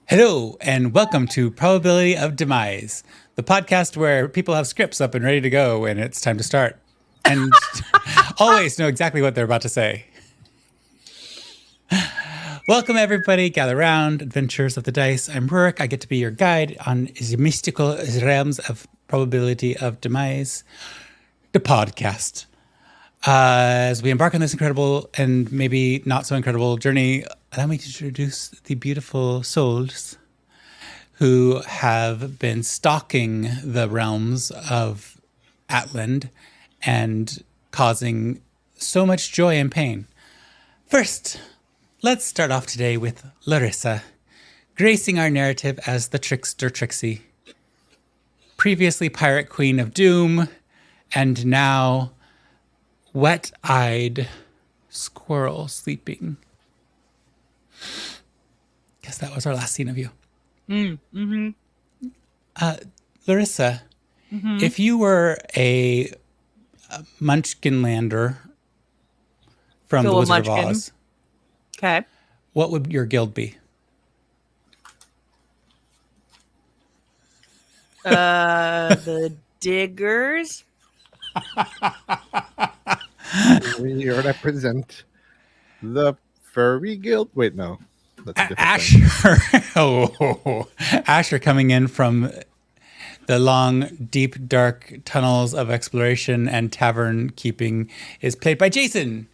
Hello, and welcome to Probability of Demise, the podcast where people have scripts up and ready to go, and it's time to start. And always know exactly what they're about to say. Welcome, everybody. Gather round. Adventures of the Dice. I'm Rurik. I get to be your guide on the mystical realms of Probability of Demise, the podcast. As we embark on this incredible and maybe not so incredible journey, allow me to introduce the beautiful souls who have been stalking the realms of Atland and causing so much joy and pain. First, let's start off today with Larissa, gracing our narrative as the trickster Trixie, previously Pirate Queen of Doom, and now wet-eyed squirrel sleeping. Guess that was our last scene of you. Larissa, if you were a Munchkinlander from the Wizard of Oz, okay, what would your guild be? The Diggers. We represent the Furry Guild. Wait, no. That's a different Asher. Asher coming in from the long, deep, dark tunnels of exploration and tavern keeping is played by Jason.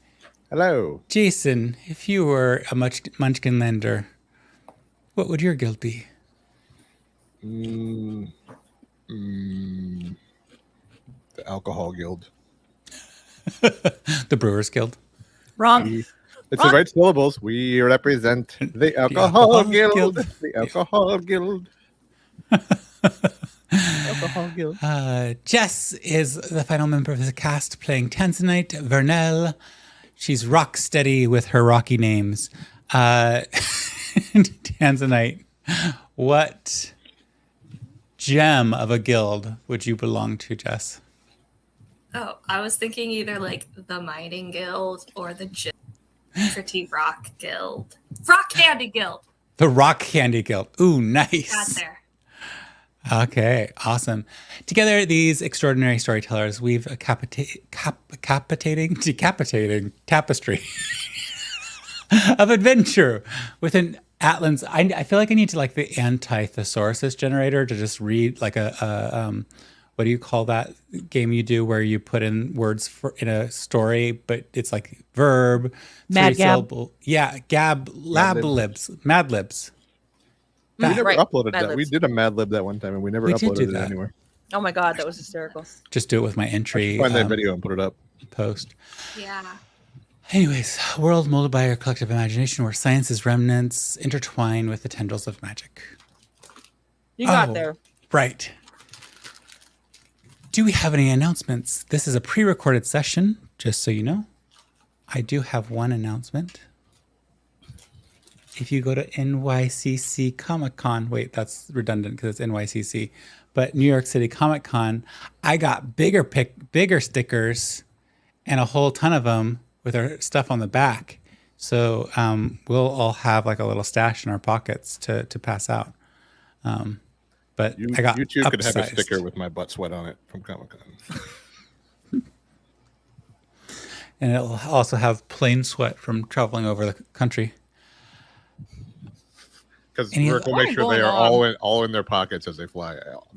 Hello. Jason, if you were a Munchkinlander, what would your guild be? The Alcohol Guild. The Brewers Guild. Wrong. It's the right syllables. We represent the Alcohol Guild. The Alcohol Guild. Alcohol Guild. Jess is the final member of the cast playing Tanzanite Vernell. She's rock steady with her rocky names. Tanzanite, what gem of a guild would you belong to, Jess? Oh, I was thinking either like the Mining Guild or the Pretty Rock Guild. Rock Candy Guild. The Rock Candy Guild. Ooh, nice. Got there. Okay, awesome. Together, these extraordinary storytellers weave a decapitating tapestry of adventure within Atlan's. I feel like I need to like the anti-thesaurus generator to just read like a what do you call that game you do where you put in words in a story, but it's like verb, Mad Gab. syllable. Yeah, Mad Libs. We never Right, uploaded Mad that. We Libs. did a Mad Lib that one time, and we never We did uploaded do it that. anywhere. Oh my God, that was hysterical. Just do it with my entry Find that video and put it up. post. Yeah. Anyways, a world molded by our collective imagination where science's remnants intertwine with the tendrils of magic. You got Oh. there. Right. Do we have any announcements? This is a pre-recorded session, just so you know. I do have one announcement. If you go to NYCC Comic Con, wait, that's redundant because it's NYCC, but New York City Comic Con, I got bigger stickers and a whole ton of them with our stuff on the back. So we'll all have like a little stash in our pockets to pass out. But You, I got you two could have a upsized. sticker with my butt sweat on it from Comic Con. And it'll also have plain sweat from traveling over the country. Because Any- we'll What make is sure they going are on? all in their pockets as they fly out.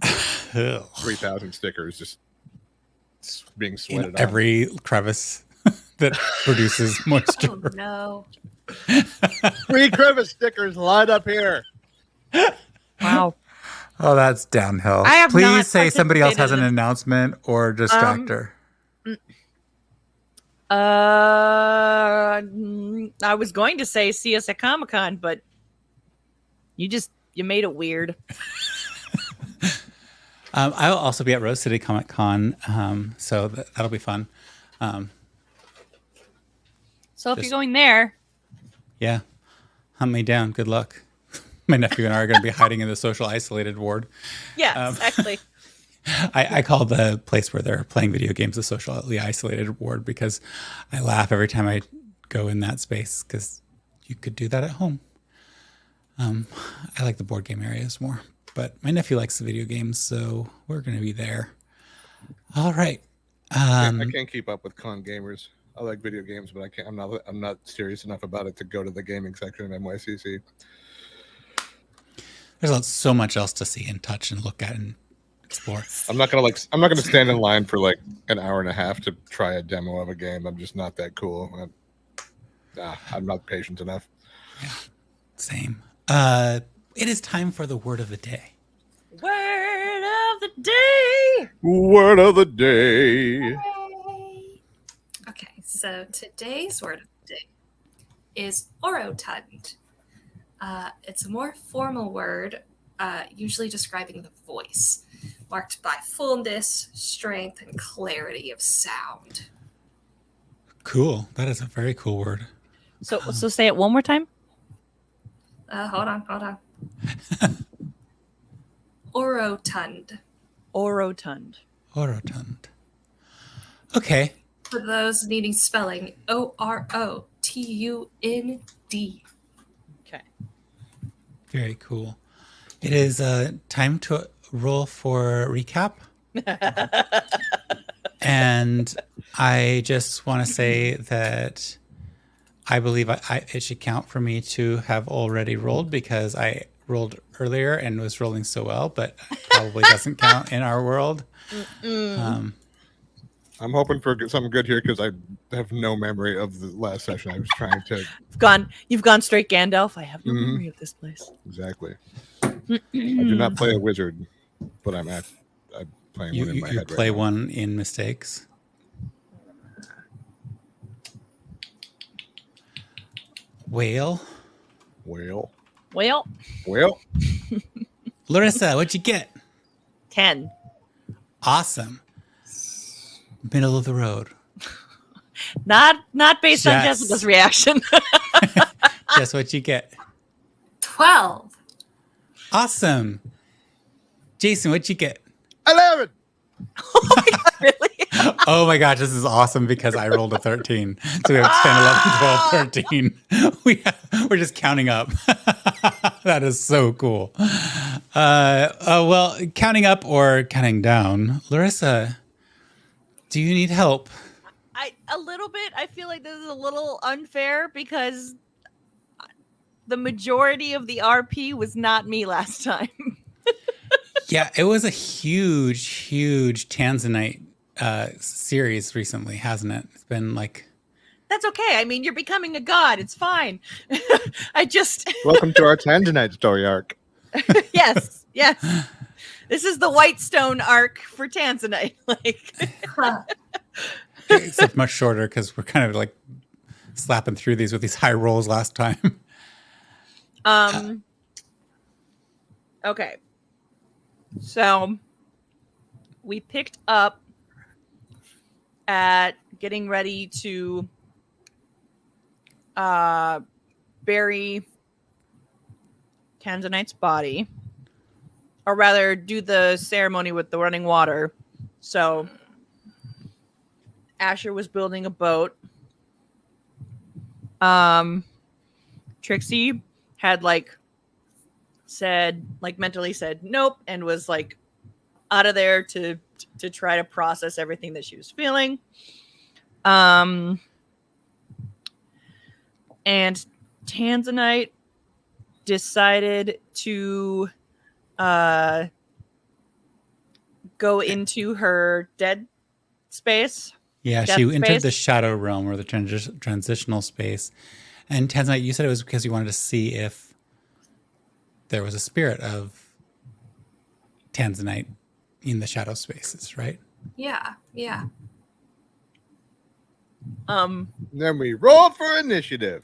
Ugh. 3,000 stickers just being In sweated on. every crevice that produces moisture. Oh no. 3 crevice stickers lined up here. Wow. Oh, that's downhill. I have Please not say somebody else has an participated announcement or distract her. I was going to say see us at Comic Con, but you made it weird. I'll also be at Rose City Comic Con, so that'll be fun. So if Just- you're going there, Yeah, hunt me down. Good luck. My nephew and I are going to be hiding in the social isolated ward. yeah, exactly. I call the place where they're playing video games the socially isolated ward because I laugh every time I go in that space because you could do that at home. I like the board game areas more, but my nephew likes the video games, so we're going to be there. All right. I can't keep up with con gamers. I like video games, but I can't. I'm not serious enough about it to go to the gaming section of NYCC. There's so much else to see and touch and look at and explore. I'm not gonna stand in line for like an hour and a half to try a demo of a game. I'm just not that cool. I'm not patient enough. Yeah, same. It is time for the word of the day. Word of the day. Word of the day. Yay. Okay, so today's word of the day is orotund. It's a more formal word, usually describing the voice, marked by fullness, strength, and clarity of sound. Cool. That is a very cool word. So say it one more time. Hold on. Orotund. Orotund. Orotund. Okay. For those needing spelling, Orotund. Okay. Very cool. It is time to roll for recap. And I just want to say that I believe it should count for me to have already rolled because I rolled earlier and was rolling so well, but probably doesn't count in our world. I'm hoping for something good here because I have no memory of the last session. I was trying to. You've gone straight Gandalf. I have no memory of this place. Exactly. I do not play a wizard, but I'm playing one in my head. You play right now. one in mistakes. Whale. Well, Larissa, what'd you get? 10. Awesome. Middle of the road. Not based on Jess. Jessica's reaction. Guess what you get? 12. Awesome. Jason, what'd you get? 11. Oh my God, really? Oh my gosh, this is awesome because I rolled a 13. So we have 10, 11, 12, 13. We're just counting up. That is so cool. Well, counting up or counting down. Larissa, do you need help? A little bit. I feel like this is a little unfair because the majority of the RP was not me last time. Yeah, it was a huge Tanzanite series recently, hasn't it? It's been like... That's okay. I mean, you're becoming a god. It's fine. Welcome to our Tanzanite story arc. Yes. This is the Whitestone arc for Tanzanite. It's much shorter because we're kind of like slapping through these with these high rolls last time. Okay. So we picked up at getting ready to bury Tanzanite's body, or rather do the ceremony with the running water. So Asher was building a boat. Trixie had mentally said nope and was like out of there to try to process everything that she was feeling. And Tanzanite decided to go into her dead space. Yeah, she entered the shadow realm or the transitional space. And Tanzanite, you said it was because you wanted to see if there was a spirit of Tanzanite in the shadow spaces, right? Yeah. Then we roll for initiative.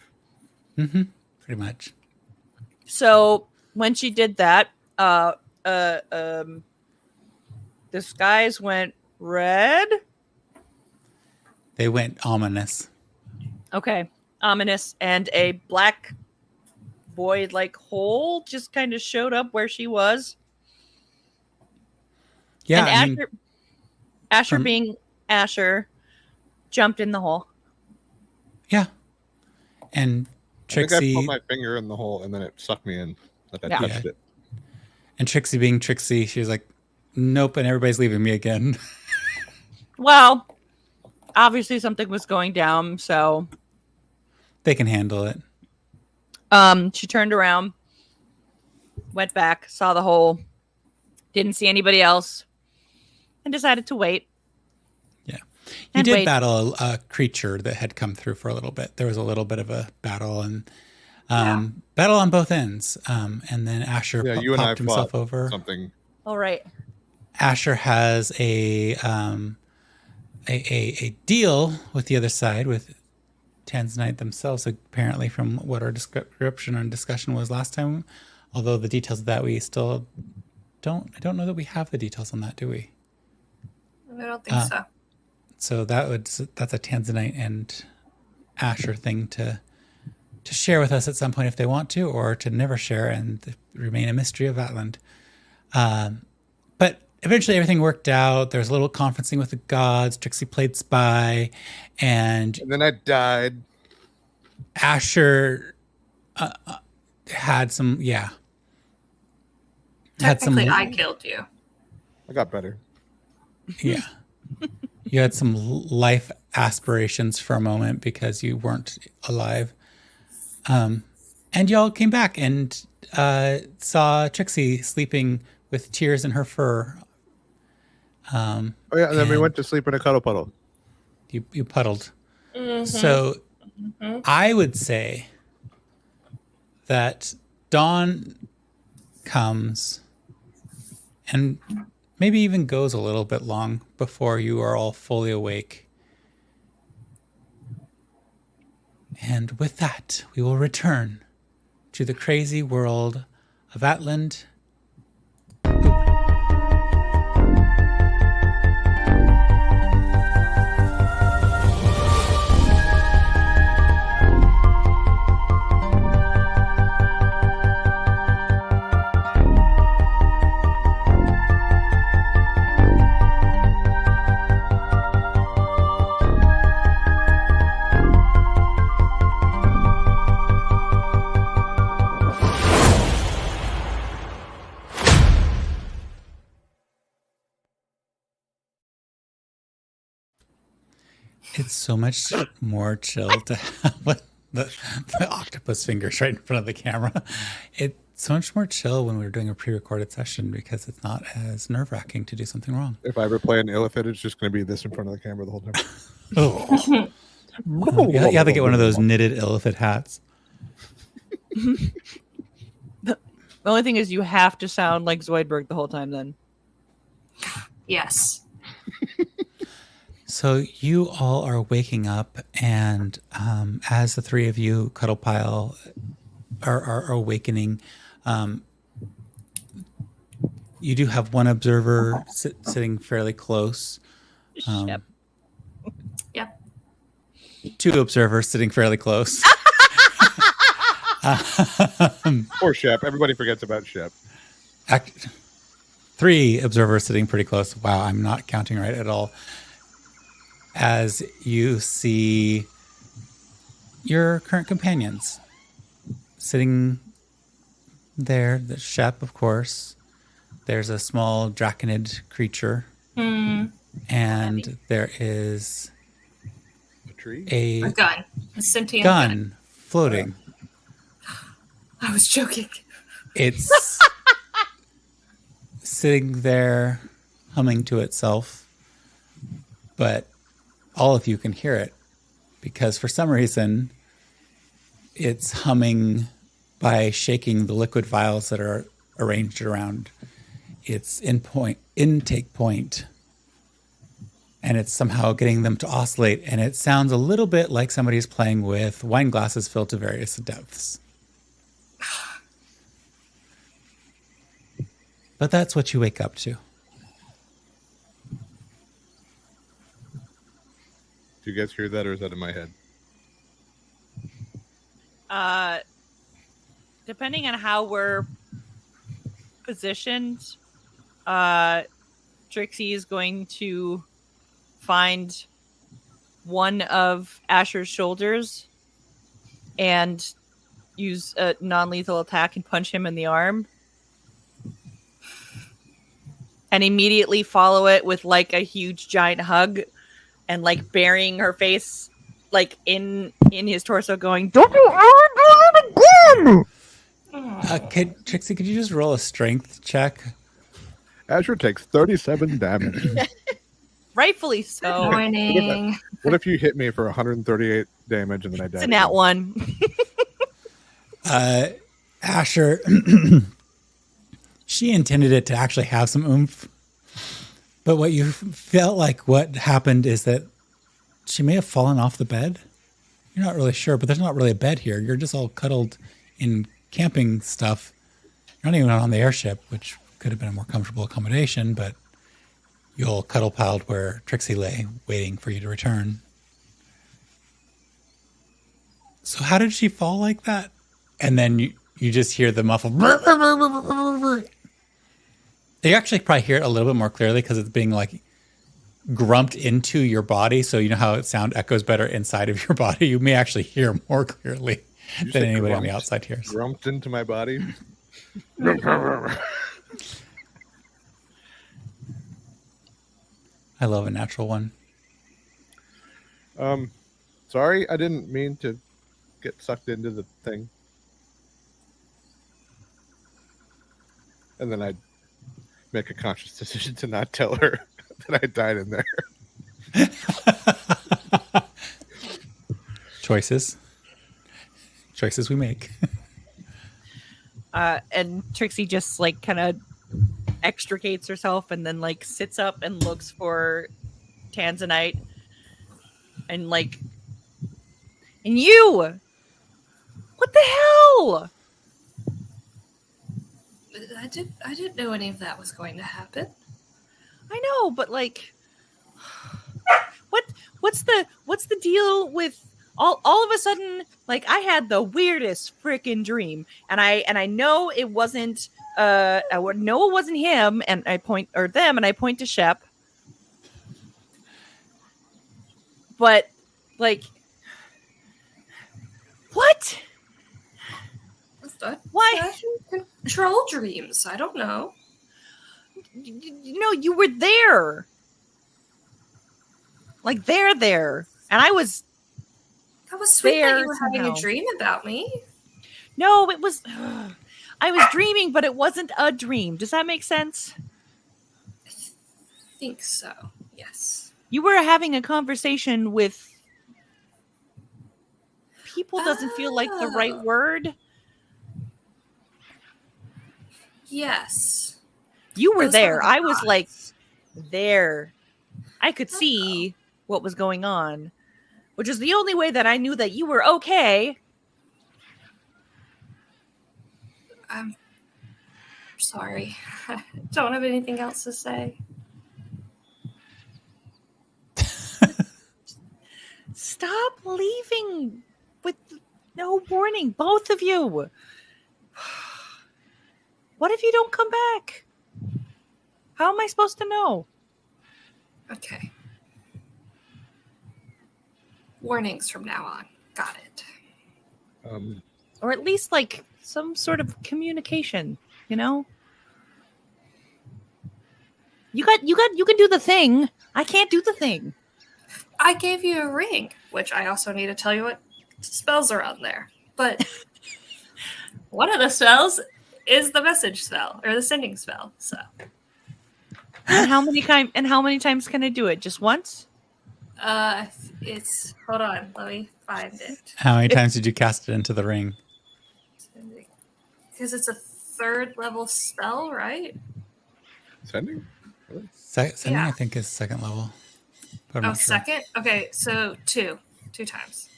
Mm-hmm. Pretty much. So when she did that, the skies went red. They went ominous. Okay. Ominous, and a black void-like hole just kind of showed up where she was. Yeah, and Asher being Asher, jumped in the hole. Yeah. And think I Trixie put my finger in the hole and then it sucked me in. Like I Yeah. touched it. and Trixie being Trixie, she's like, nope, and everybody's leaving me again. Well, obviously something was going down, so They can handle it. she turned around, went back, saw the hole, didn't see anybody else, and decided to wait. Yeah. You And did wait. battle a creature that had come through for a little bit. There was a little bit of a battle and battle on both ends. And then Asher Yeah, you and I popped himself fought over. something. All right. Asher has a deal with the other side with Tanzanite themselves, apparently, from what our description and discussion was last time. Although the details of that we still I don't know that we have the details on that, do we? I don't think so. So that's a Tanzanite and Asher thing to share with us at some point if they want to, or to never share and remain a mystery of Atland. But eventually everything worked out. There was a little conferencing with the gods. Trixie played spy, and And then I died. Asher had some, Technically, I killed you. I got better. yeah. You had some life aspirations for a moment because you weren't alive. And y'all came back and saw Trixie sleeping with tears in her fur. Oh yeah, and then we And- went to sleep in a cuddle puddle. You puddled. So I would say that dawn comes and maybe even goes a little bit long before you are all fully awake. And with that, we will return to the crazy world of Atland. It's so much more chill to have the octopus fingers right in front of the camera. It's so much more chill when we're doing a pre-recorded session because it's not as nerve-wracking to do something wrong. If I ever play an illithid, it's just going to be this in front of the camera the whole time. Oh. You have to get one of those knitted elephant hats. The only thing is you have to sound like Zoidberg the whole time then. Yes. So you all are waking up, and as the three of you cuddle pile are awakening, you do have one observer sitting fairly close. Yep. Yep. Two observers sitting fairly close. Poor Shep. Everybody forgets about Shep. Three observers sitting pretty close. Wow, I'm not counting right at all. As you see your current companions sitting there, the Shep, of course. There's a small draconid creature. And there is A tree? a A gun. A sentient gun floating. I was joking. It's sitting there humming to itself, but all of you can hear it because for some reason it's humming by shaking the liquid vials that are arranged around its intake point, and it's somehow getting them to oscillate, and it sounds a little bit like somebody's playing with wine glasses filled to various depths. But that's what you wake up to. Do you guys hear that, or is that in my head? Depending on how we're positioned, Trixie is going to find one of Asher's shoulders and use a non-lethal attack and punch him in the arm. And immediately follow it with like a huge giant hug and like burying her face like in his torso going, "Don't you ever do it again!" Trixie, could you just roll a strength check? Azure takes 37 damage. Rightfully so. Good morning. What if you hit me for 138 damage and then I die? It's a nat one. Asher, she intended it to actually have some oomph. But what you felt like what happened is that she may have fallen off the bed. You're not really sure, but there's not really a bed here. You're just all cuddled in camping stuff. You're not even on the airship, which could have been a more comfortable accommodation, but you all cuddle piled where Trixie lay, waiting for you to return. So how did she fall like that? And then you just hear the muffled. You actually probably hear it a little bit more clearly because it's being like grumped into your body. So you know how sound echoes better inside of your body. You may actually hear more clearly than anybody on the outside hears. Grumped into my body. I love a natural one. Sorry, I didn't mean to get sucked into the thing. And then I make a conscious decision to not tell her that I died in there. Choices we make. And Trixie just like kind of extricates herself and then like sits up and looks for Tanzanite and like, and you, what the hell? I didn't know any of that was going to happen. I know, but like, what's the deal with all of a sudden? Like, I had the weirdest freaking dream, and I know it wasn't. I would know it wasn't him, and I point or them, and I point to Shep. But like, what? Why? Control dreams. I don't know. You know, you were there. Like, there. And I was That was sweet that you were somehow. having a dream about me. No, it was I was dreaming, but it wasn't a dream. Does that make sense? I think so. Yes. You were having a conversation with people doesn't feel like the right word. Yes. You were Those there. are I was thoughts. like there. I could see what was going on, which is the only way that I knew that you were okay. I'm sorry. I don't have anything else to say. Stop leaving with no warning, both of you. What if you don't come back? How am I supposed to know? Okay. Warnings from now on. Got it. Or at least like some sort of communication, you know? You can do the thing. I can't do the thing. I gave you a ring, which I also need to tell you what spells are on there. But one of the spells is the message spell or the sending spell. So And how many times can I do it? Just once? it's hold on, let me find it. How many times did you cast it into the ring? Because it's a 3rd level spell, right? Sending? Sending, Yeah. I think, is second level. But I'm Oh, not sure. second? Okay, so 2 times.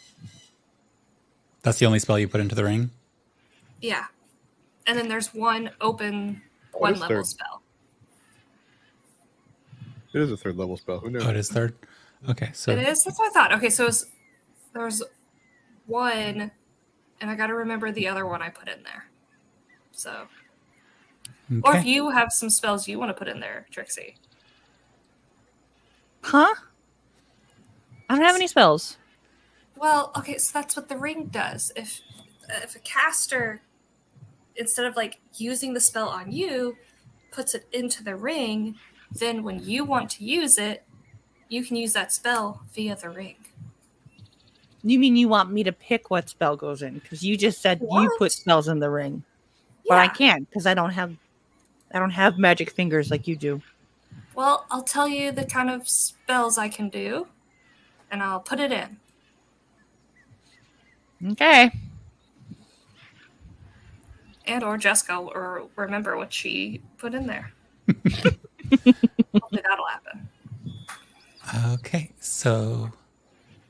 That's the only spell you put into the ring? Yeah. And then there's one open Oh, it is 1-level 3rd. spell. It is a 3rd level spell. Who knows? Oh, it is third? Okay, so It is? That's what I thought. Okay, so there's one, and I got to remember the other one I put in there. So, or if okay. you have some spells you want to put in there, Trixie. Huh? I don't have any spells. Well, okay, so that's what the ring does. If if a caster, instead of like using the spell on you, puts it into the ring, then when you want to use it, you can use that spell via the ring. You mean you want me to pick what spell goes in? Because you just said you What? put spells in the ring, but I Yeah. can't because I don't have magic fingers like you do. Well, I'll tell you the kind of spells I can do, and I'll put it in. Okay. And or Jessica will remember what she put in there. Hopefully that'll happen. Okay, so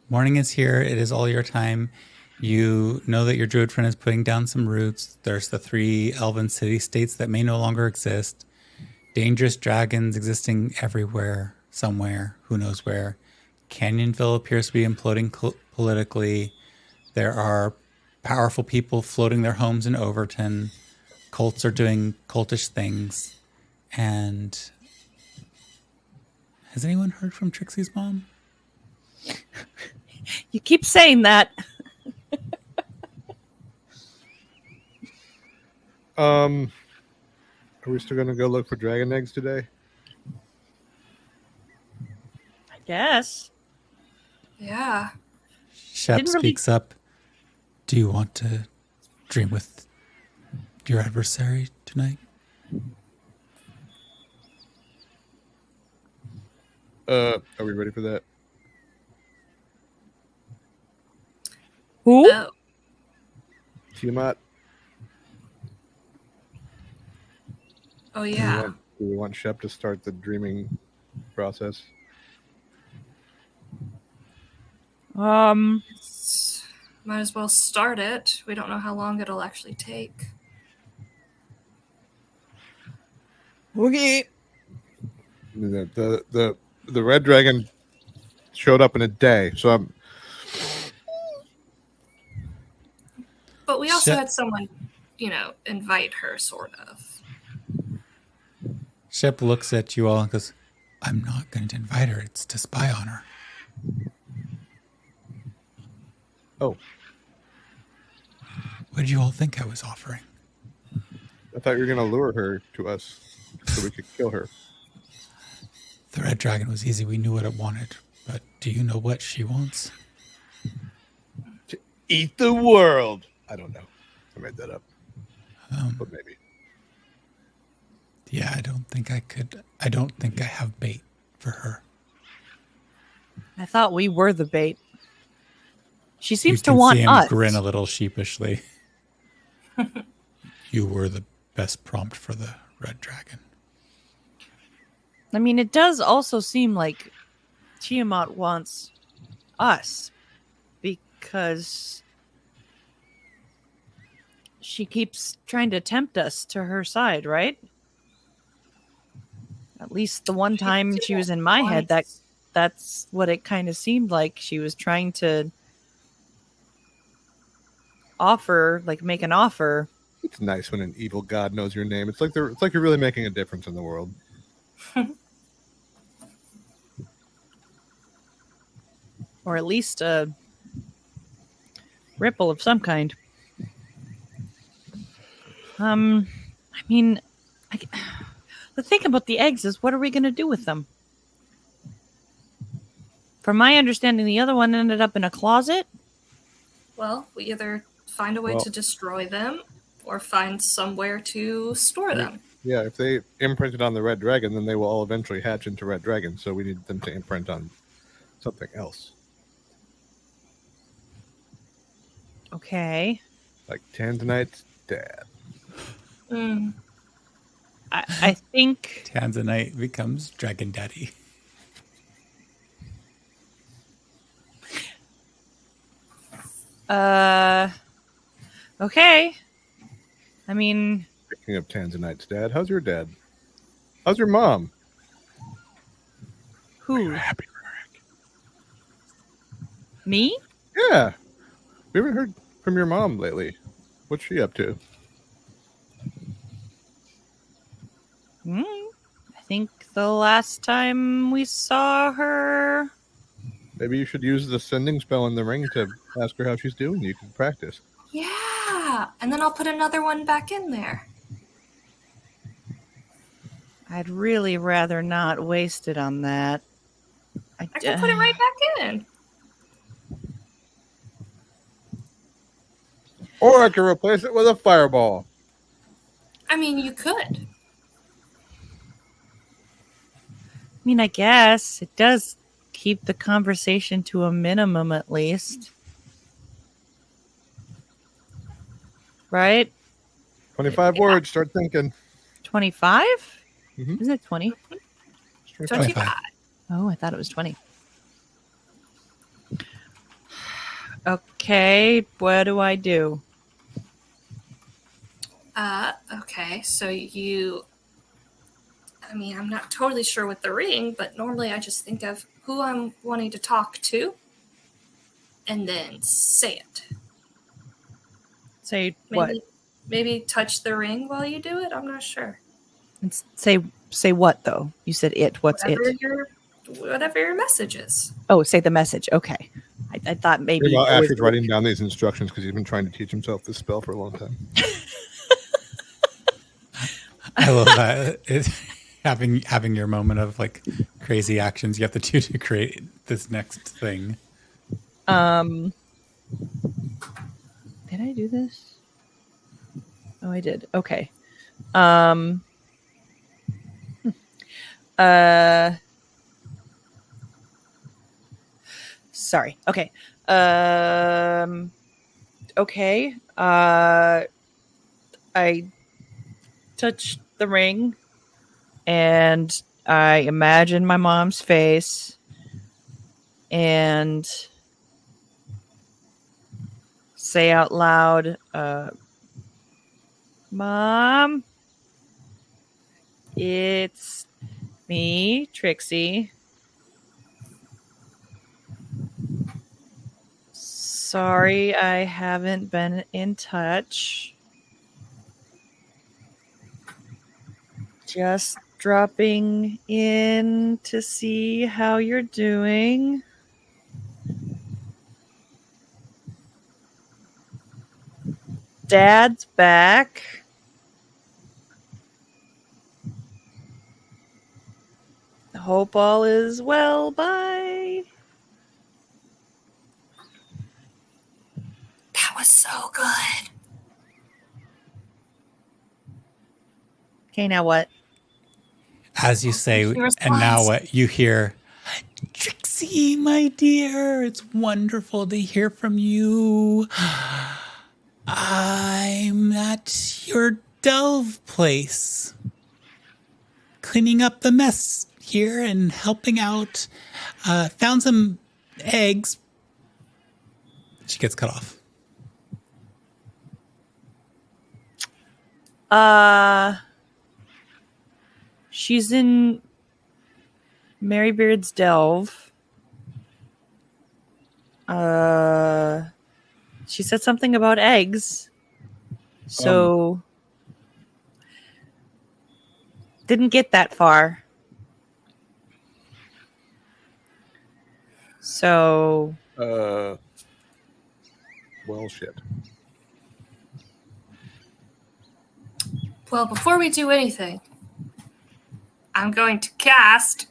morning is here. It is all your time. You know that your druid friend is putting down some roots. There's the 3 elven city-states that may no longer exist. Dangerous dragons existing everywhere, somewhere, who knows where. Canyonville appears to be imploding politically. There are powerful people floating their homes in Overton. Cults are doing cultish things. And has anyone heard from Trixie's mom? You keep saying that. Are we still gonna go look for dragon eggs today? I guess. Yeah. Shep Didn't really- speaks up. Do you want to dream with your adversary tonight? Are we ready for that? Who? Oh. Tiamat? Oh Do yeah. we want Shep to start the dreaming process? Might as well start it. We don't know how long it'll actually take. Okay. The red dragon showed up in a day, so I'm But we also Shep- had someone, invite her, sort of. Shep looks at you all and goes, I'm not going to invite her. It's to spy on her. Oh, What did you all think I was offering? I thought you were gonna lure her to us so we could kill her. The red dragon was easy. We knew what it wanted. But do you know what she wants? To eat the world. I don't know. I made that up, but maybe. Yeah, I don't think I could. I don't think I have bait for her. I thought we were the bait. She You seems to can want see him us. grin a little sheepishly. You were the best prompt for the red dragon. I mean, it does also seem like Tiamat wants us because she keeps trying to tempt us to her side, right? At least the one time she was in my head, that's what it kind of seemed like. She was trying to make an offer. It's nice when an evil god knows your name. It's like you're really making a difference in the world. Or at least a ripple of some kind. I mean, the thing about the eggs is, what are we going to do with them? From my understanding, the other one ended up in a closet. Well, we either find a way to destroy them or find somewhere to store them. Yeah, if they imprinted on the red dragon, then they will all eventually hatch into red dragons. So we need them to imprint on something else, Okay. like Tanzanite's dad. Mm. I think Tanzanite becomes Dragon Daddy. okay. I mean, Speaking of Tanzanite's dad, how's your dad? How's your mom? who? Happy Rick. Me? Yeah. We haven't heard from your mom lately. What's she up to? I think the last time we saw her. Maybe you should use the sending spell in the ring to ask her how she's doing. You can practice. Yeah, And then I'll put another one back in there. I'd really rather not waste it on that. I can put it right back in. Or I can replace it with a fireball. I mean, you could. I mean, I guess it does keep the conversation to a minimum at least. Right? 25 words. Start thinking. 25? Mhm. Isn't it 20? 25. Oh, I thought it was 20. Okay, what do I do? Okay, so I'm not totally sure with the ring, but normally I just think of who I'm wanting to talk to and then say it. Say what? Maybe touch the ring while you do it. I'm not sure. Say what though? You said it. What's it? Whatever your message is. Oh, say the message. Okay. I thought maybe. Well, Asher's writing down these instructions because he's been trying to teach himself this spell for a long time. I love that. Having your moment of like crazy actions you have to do to create this next thing. Did I do this? Oh, I did. Okay. Sorry. Okay. Okay. I touched the ring and I imagine my mom's face and say out loud, Mom, it's me, Trixie. Sorry, I haven't been in touch. Just dropping in to see how you're doing. Dad's back. Hope all is well. Bye. That was so good. Okay, now what? As you say, and now what you hear, Trixie, my dear, it's wonderful to hear from you. I'm at your delve place, cleaning up the mess here and helping out. Found some eggs. She gets cut off. She's in Marybeard's delve. She said something about eggs. So didn't get that far. So Well, shit. Well, before we do anything, I'm going to cast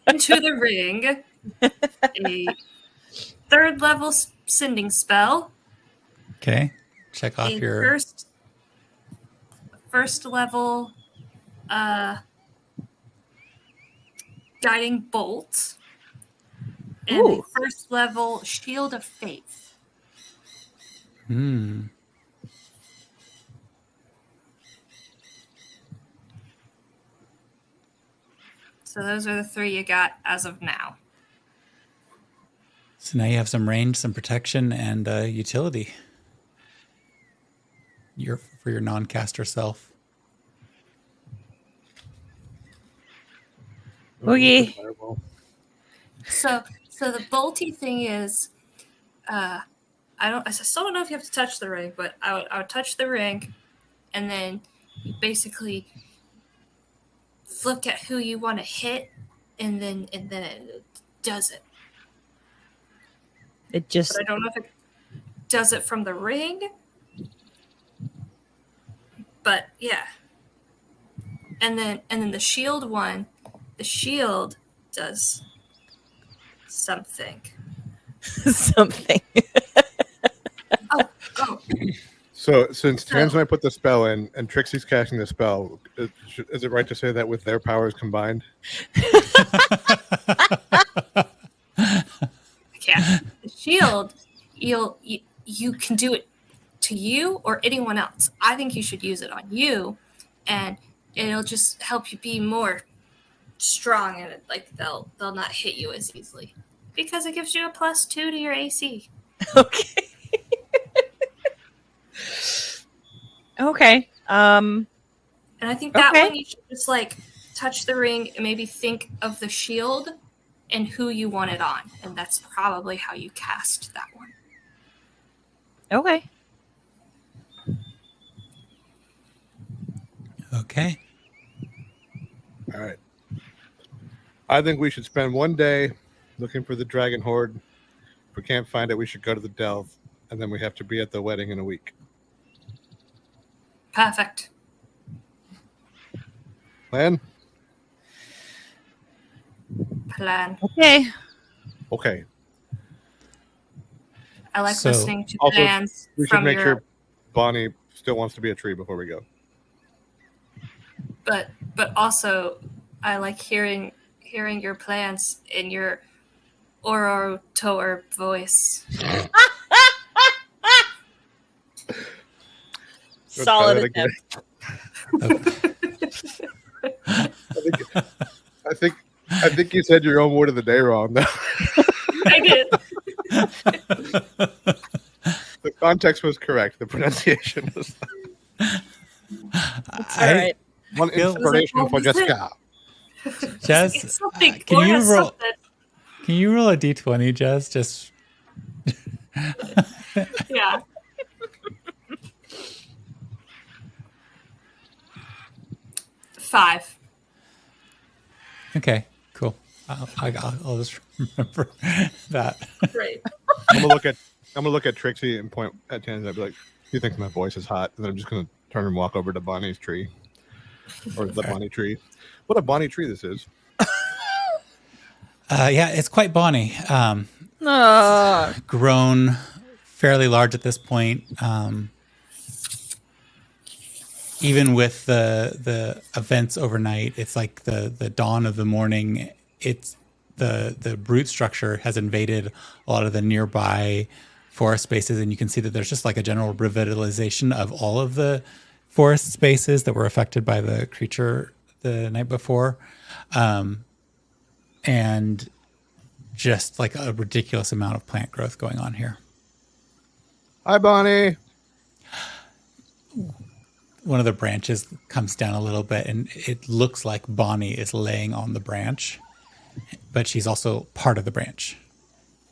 into the ring a 3rd level sending spell. Okay, check off your first level guiding bolt and a 1st level shield of faith. So those are the 3 you got as of now. So now you have some range, some protection, and utility. For your non-caster self. Boogie. So the bolty thing is, I still don't know if you have to touch the ring, but I would touch the ring, and then you basically look at who you want to hit, and then it does it. It just. But I don't know if it does it from the ring. But yeah. And then the shield one, the shield does something. Something. Oh, So since Tans and I put the spell in, and Trixie's casting the spell, is it right to say that with their powers combined? yeah. The shield, you can do it to you or anyone else. I think you should use it on you, and it'll just help you be more strong, and like they'll not hit you as easily because it gives you a +2 to your AC. Okay. Okay. And I think that Okay. one you should just like touch the ring and maybe think of the shield and who you want it on, and that's probably how you cast that one. Okay. Okay. All right. I think we should spend one day looking for the dragon horde. If we can't find it, we should go to the delve, and then we have to be at the wedding in a week. Perfect. Plan? Okay. Okay. I like So, listening to also, plans We should from make your, sure Bonnie still wants to be a tree before we go. but also I like hearing your plans in your Orotoer voice. Solid Let's try that attempt. I think you said your own word of the day wrong. Though. I did. The context was correct. The pronunciation was It's all right. one Feel- inspiration for Jessica. Jess, It's something. can you Laura roll? something. Can you roll a d20, Jess? Just Yeah. Five. okay. Cool. I'll just remember that. Great. I'm gonna look at Trixie and point at Tans. I'd be like, "You think my voice is hot?" And then I'm just gonna turn and walk over to Bonnie's tree, or the Bonnie tree. What a Bonnie tree this is! Yeah, it's quite Bonnie. Grown fairly large at this point. Even with the events overnight, it's like the dawn of the morning. It's the root structure has invaded a lot of the nearby forest spaces, and you can see that there's just like a general revitalization of all of the forest spaces that were affected by the creature the night before. And just like a ridiculous amount of plant growth going on here. Hi, Bonnie. One of the branches comes down a little bit, and it looks like Bonnie is laying on the branch, but she's also part of the branch.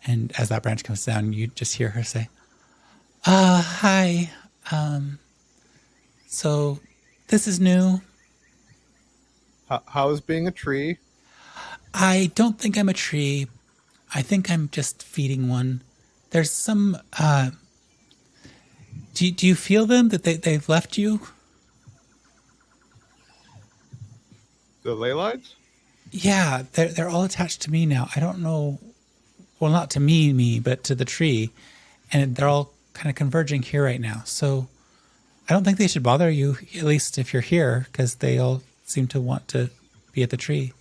And as that branch comes down, you just hear her say, hi. So this is new. How is being a tree? I don't think I'm a tree. I think I'm just feeding one. There's some, do you feel them that they've left you? The ley lines? Yeah, they're all attached to me now. I don't know, well, not to me, but to the tree, and they're all kind of converging here right now. So I don't think they should bother you, at least if you're here, because they all seem to want to be at the tree.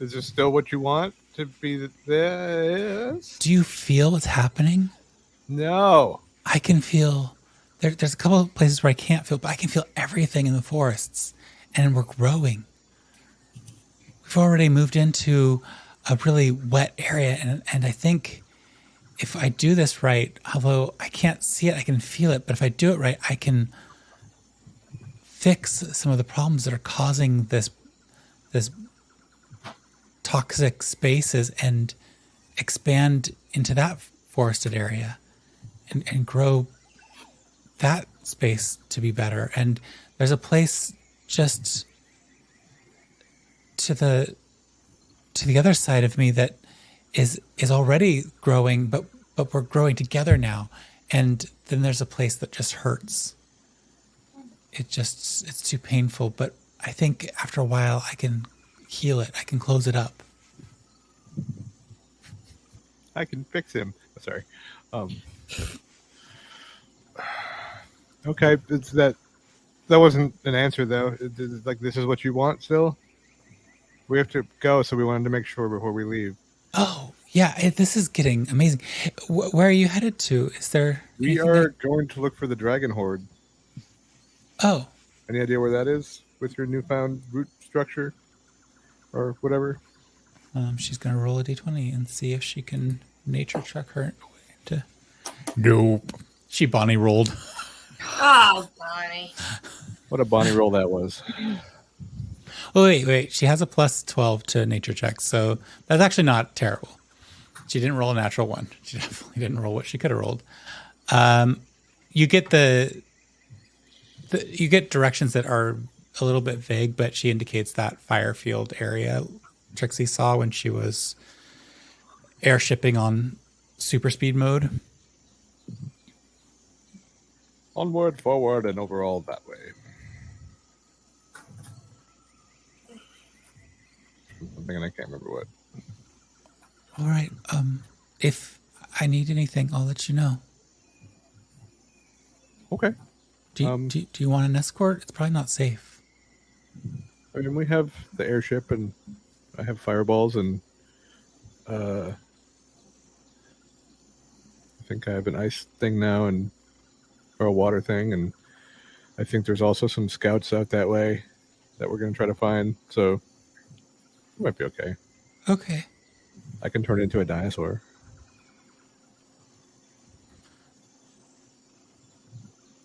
Is this still what you want to be? This? Do you feel what's happening? No. I can feel. There's a couple of places where I can't feel, but I can feel everything in the forests, and we're growing. We've already moved into a really wet area, and I think if I do this right, although I can't see it, I can feel it, but if I do it right, I can fix some of the problems that are causing this toxic spaces and expand into that forested area and grow that space to be better. And there's a place just to the other side of me that is already growing, but we're growing together now. And then there's a place that just hurts. It's too painful, but I think after a while I can heal it. I can close it up. I can fix him. Sorry. Okay, it's that wasn't an answer though. It's like, this is what you want still? We have to go, so we wanted to make sure before we leave. Oh, yeah, this is getting amazing. Where are you headed to? Is there We anything are that- going to look for the dragon horde. Oh, Any idea where that is with your newfound root structure or whatever? she's going to roll a d20 and see if she can nature check her way to... Nope. She Bonnie rolled. Oh, Bonnie. What a Bonnie roll that was. Oh, wait. She has a plus 12 to nature checks, so that's actually not terrible. She didn't roll a natural one. She definitely didn't roll what she could have rolled. You get you get directions that are a little bit vague, but she indicates that fire field area Trixie saw when she was airshipping on super speed mode. Onward, forward, and overall that way. Something, and I can't remember what. All right. If I need anything, I'll let you know. Okay. Do you want an escort? It's probably not safe. I mean, we have the airship, and I have fireballs, and I think I have an ice thing now, or a water thing, and I think there's also some scouts out that way that we're going to try to find, so it might be okay. Okay. I can turn into a dinosaur.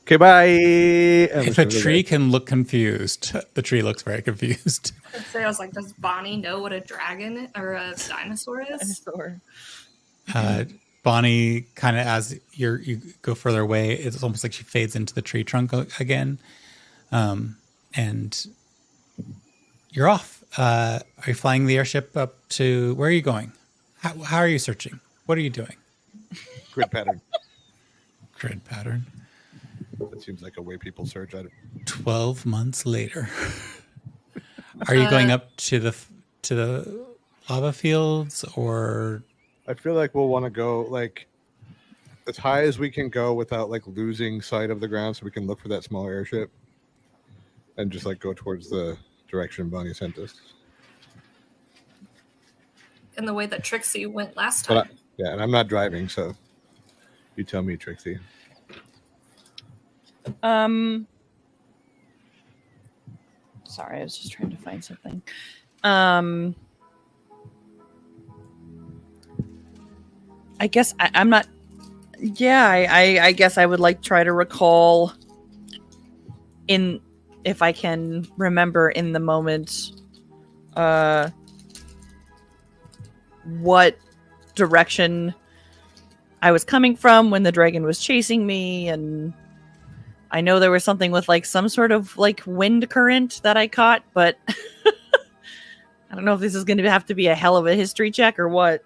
Okay, bye. If a tree can look confused, the tree looks very confused. I'd say, I was like, does Bonnie know what a dragon or a dinosaur is? Dinosaur. Bonnie, kind of as you go further away, it's almost like she fades into the tree trunk again, and you're off. Are you flying the airship up to... Where are you going? How are you searching? What are you doing? Grid pattern. Grid pattern. That seems like a way people search. 12 months later. Are you going up to the lava fields, or... I feel like we'll want to go like as high as we can go without like losing sight of the ground, so we can look for that small airship and just like go towards the direction Bonnie sent us. In the way that Trixie went last time. Yeah, and I'm not driving, so you tell me, Trixie. Sorry, I was just trying to find something. I guess I'm not. Yeah, I guess I would like try to recall if I can remember in the moment, what direction I was coming from when the dragon was chasing me, and I know there was something with like some sort of like wind current that I caught, but I don't know if this is going to have to be a hell of a history check or what.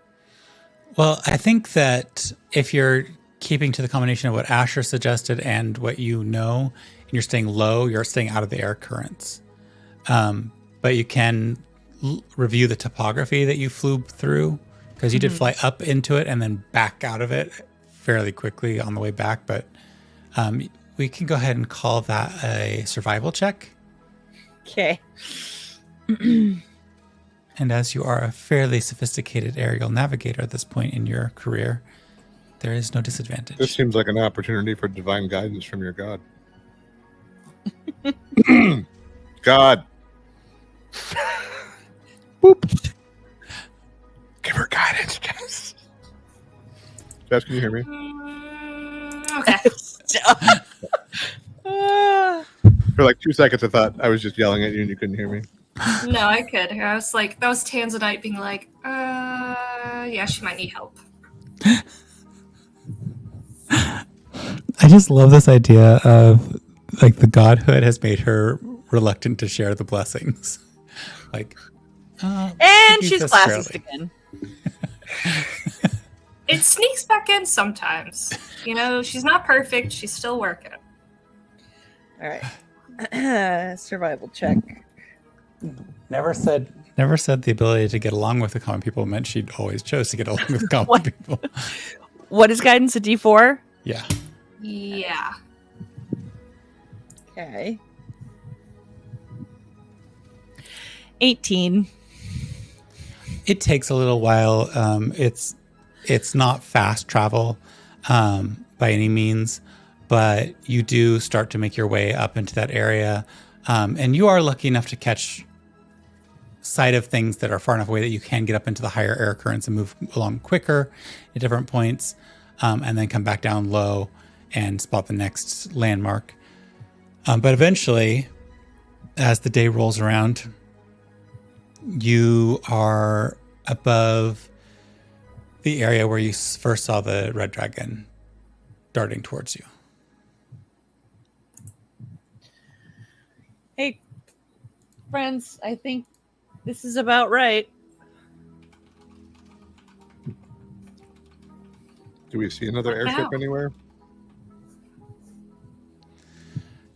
Well, I think that if you're keeping to the combination of what Asher suggested and what you know, and you're staying low, you're staying out of the air currents. But you can review the topography that you flew through, because you did fly up into it and then back out of it fairly quickly on the way back. But we can go ahead and call that a survival check. Okay. And as you are a fairly sophisticated aerial navigator at this point in your career, there is no disadvantage. This seems like an opportunity for divine guidance from your god. God. Boop. Give her guidance, Jess. Jess, can you hear me? Okay. For like 2 seconds, I thought I was just yelling at you and you couldn't hear me. No, I could. I was like, that was Tanzanite being like, yeah, she might need help. I just love this idea of like the godhood has made her reluctant to share the blessings. Like, And she's that's classist fairly- again. It sneaks back in sometimes. You know, she's not perfect. She's still working. All right. Survival check. Never said the ability to get along with the common people meant she always chose to get along with common What? people. What is guidance? A D4? Yeah. Yeah. Okay. 18. It takes a little while. It's not fast travel by any means, but you do start to make your way up into that area. And you are lucky enough to catch sight of things that are far enough away that you can get up into the higher air currents and move along quicker at different points, and then come back down low and spot the next landmark. But eventually, as the day rolls around, you are above the area where you first saw the red dragon darting towards you. Hey, friends, I think this is about right. Do we see another airship anywhere?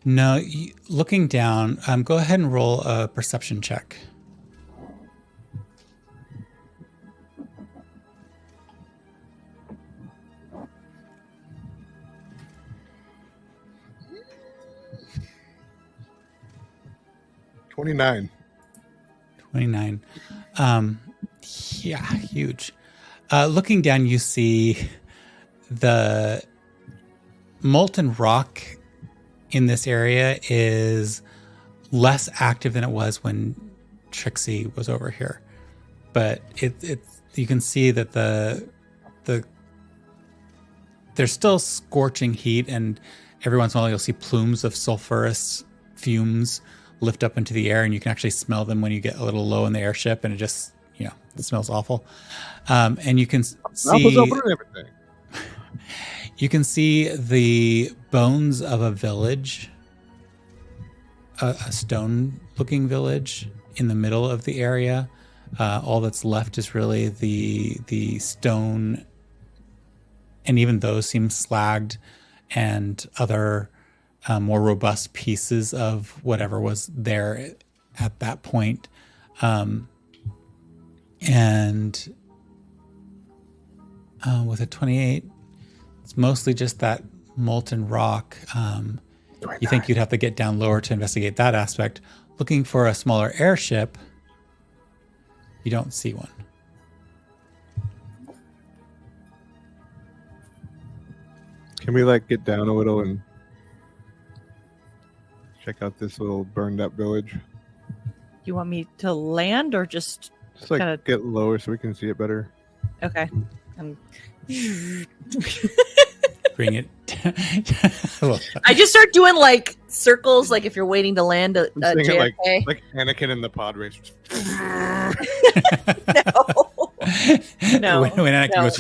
No, looking down, go ahead and roll a perception check. $29. 29. Yeah, huge. Looking down, you see the molten rock in this area is less active than it was when Trixie was over here. But you can see that the there's still scorching heat, and every once in a while you'll see plumes of sulfurous fumes lift up into the air, and you can actually smell them when you get a little low in the airship, and it just, it smells awful. And you can see you can see the bones of a village, a stone-looking village in the middle of the area. All that's left is really the stone, and even those seem slagged, and other more robust pieces of whatever was there at that point. And with a 28, it's mostly just that molten rock. You think you'd have to get down lower to investigate that aspect. Looking for a smaller airship, you don't see one. Can we get down a little and check out this little burned up village? You want me to land or just Just get lower so we can see it better. okay? Bring it. I just start doing circles, like if you're waiting to land a JFK. like Anakin in the pod race. No. When Anakin goes,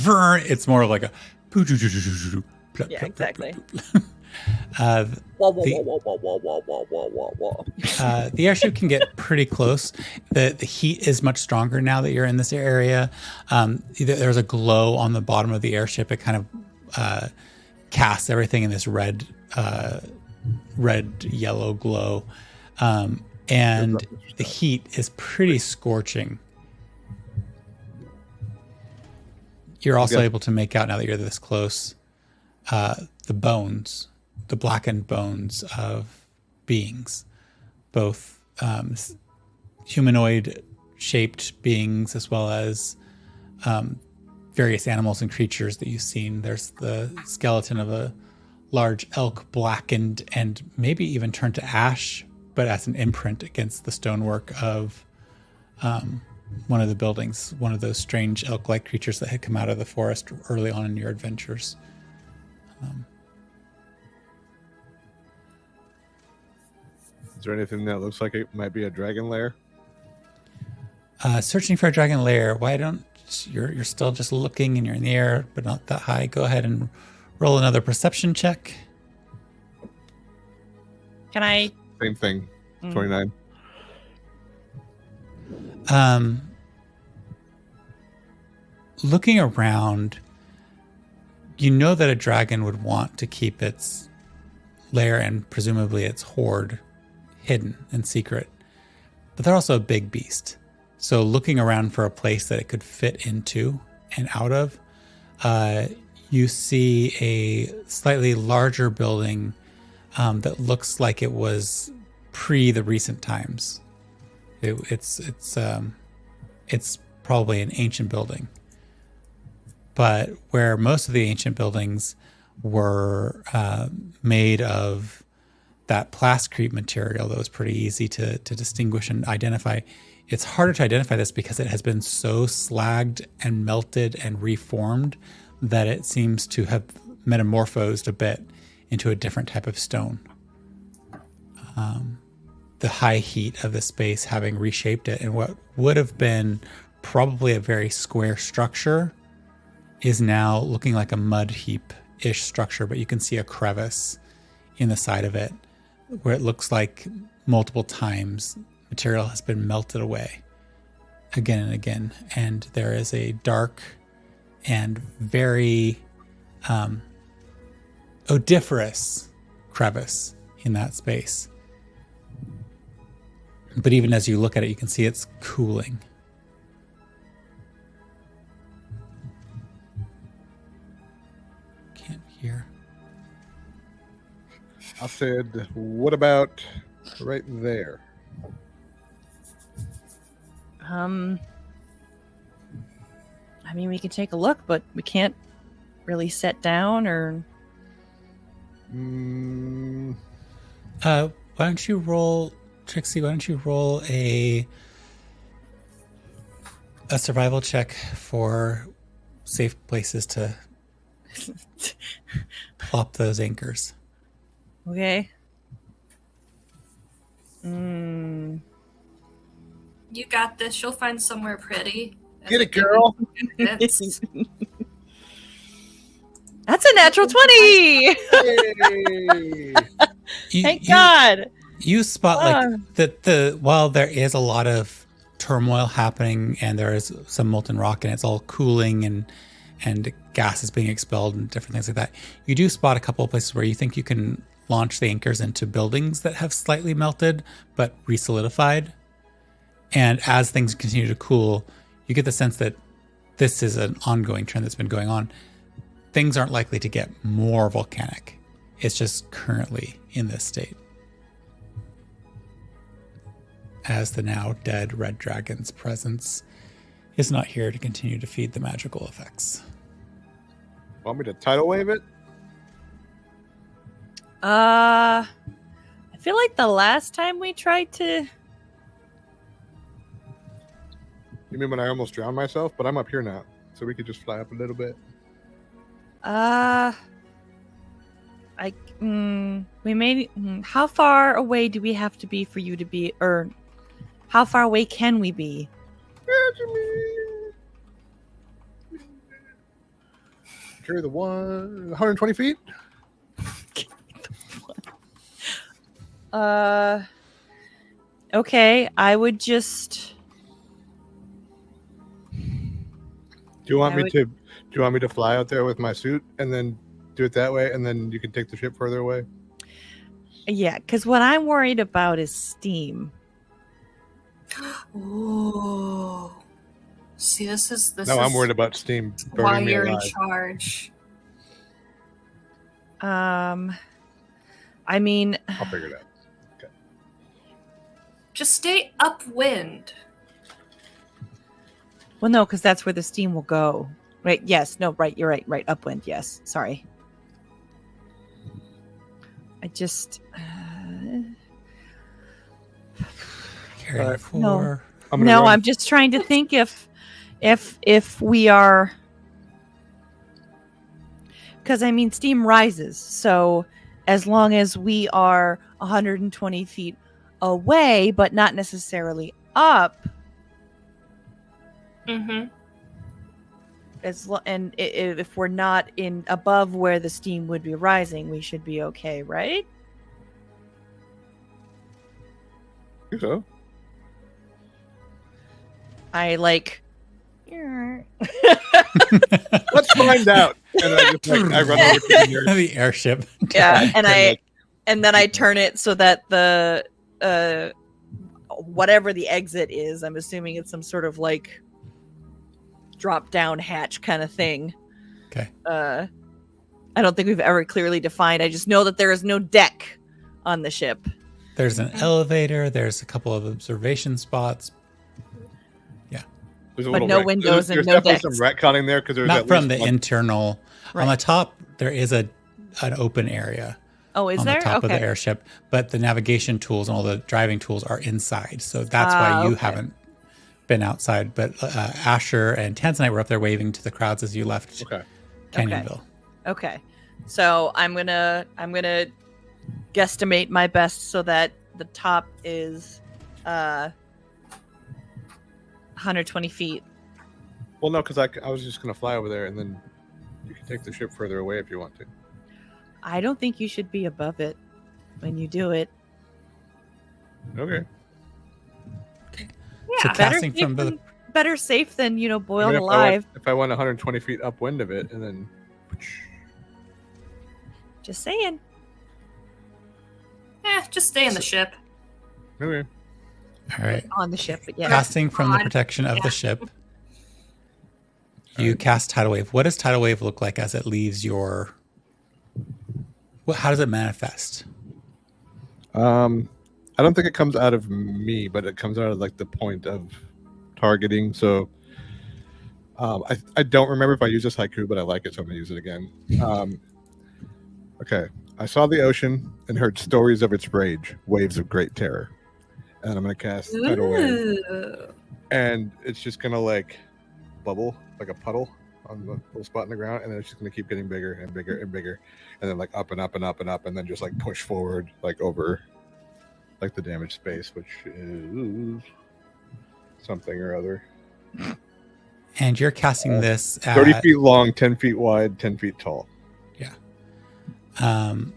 it's more of like a. Yeah, exactly. The airship can get pretty close. The heat is much stronger now that you're in this area. There's a glow on the bottom of the airship. It kind of casts everything in this red yellow glow, and the heat is pretty scorching. You're also able to make out, now that you're this close, the bones, the blackened bones of beings, both humanoid shaped beings as well as various animals and creatures that you've seen. There's the skeleton of a large elk, blackened and maybe even turned to ash, but as an imprint against the stonework of one of the buildings, one of those strange elk-like creatures that had come out of the forest early on in your adventures. Is there anything that looks like it might be a dragon lair? Searching for a dragon lair. Why don't you're still just looking and you're in the air, but not that high. Go ahead and roll another perception check. Can I? Same thing. 29. looking around, you know that a dragon would want to keep its lair and presumably its hoard hidden and secret. But they're also a big beast. So looking around for a place that it could fit into and out of, you see a slightly larger building that looks like it was pre the recent times. It's probably an ancient building. But where most of the ancient buildings were made of that plascrete material that was pretty easy to distinguish and identify, it's harder to identify this because it has been so slagged and melted and reformed that it seems to have metamorphosed a bit into a different type of stone. The high heat of the space having reshaped it, and what would have been probably a very square structure is now looking like a mud heap-ish structure, but you can see a crevice in the side of it where it looks like multiple times material has been melted away again and again. And there is a dark and very odoriferous crevice in that space. But even as you look at it, you can see it's cooling. Can't hear. I said, what about right there? I mean, we can take a look, but we can't really sit down or. Why don't you roll, Trixie? Why don't you roll a survival check for safe places to plop those anchors? Okay. You got this. You'll find somewhere pretty. Get it, girl. It's- That's a natural 20. Hey! Thank God. You spot like the while there is a lot of turmoil happening and there is some molten rock and it's all cooling and gas is being expelled and different things like that, you do spot a couple of places where you think you can launch the anchors into buildings that have slightly melted but resolidified. And as things continue to cool, you get the sense that this is an ongoing trend that's been going on. Things aren't likely to get more volcanic. It's just currently in this state. As the now dead red dragon's presence is not here to continue to feed the magical effects. Want me to tidal wave it? I feel like the last time we tried to. You mean when I almost drowned myself? But I'm up here now, so we could just fly up a little bit. We made. How far away do we have to be for you to be, or how far away can we be? Carry the 120 feet. Okay, I would just. Do you want me to fly out there with my suit and then do it that way, and then you can take the ship further away? Yeah, because what I'm worried about is steam. Ooh. See, this is I'm worried about steam why burning me you're in alive. charge. I mean, I'll figure it out. Okay. Just stay upwind. well, no, because that's where the steam will go. Right? Yes. No. Right. You're right. Right. Upwind. Yes. Sorry. I just. Carry All right. 4. No. I'm gonna No, run. I'm just trying to think if we are, because I mean steam rises, so as long as we are 120 feet away but not necessarily up, Mm-hmm. if we're not in above where the steam would be rising, we should be okay, right? I think so. I like Let's find out. And I just I run over to the nearest. The airship. Yeah, and then I turn it so that the whatever the exit is, I'm assuming it's some sort of like drop down hatch kind of thing. Okay. I don't think we've ever clearly defined. I just know that there is no deck on the ship. There's an elevator. There's a couple of observation spots. There's a But little no windows and there's no definitely decks. some retconning there because there's Not at from least the internal. Right. On the top, there is an open area Oh, is on there? the top of Okay. the airship, but the navigation tools and all the driving tools are inside. So that's why you Okay. haven't been outside. But Asher and Tanzanite were up there waving to the crowds as you left Okay. Canyonville. Okay. So I'm gonna guesstimate my best so that the top is 120 feet. Well, no, because I was just gonna fly over there, and then you can take the ship further away if you want to. I don't think you should be above it when you do it. Okay. So Yeah. casting from the Better safe than, you know, I boiled mean, alive. if I went 120 feet upwind of it, and then Just saying. Just stay in the ship. okay. all right, On the ship, but yeah. casting from the God. protection of Yeah. the ship. You cast tidal wave. What does tidal wave look like as it leaves your? How does it manifest? I don't think it comes out of me, but it comes out of like the point of targeting. So I don't remember if I use this haiku, but I like it, so I'm gonna use it again. Okay. I saw the ocean and heard stories of its rage, waves of great terror. And I'm gonna cast tidal wave. Ooh. And it's just gonna like bubble like a puddle on the little spot in the ground, and then it's just gonna keep getting bigger and bigger and bigger, and then like up and up and up and up, and then just like push forward like over like the damaged space, which is something or other. And you're casting this at 30 feet long, 10 feet wide, 10 feet tall, um,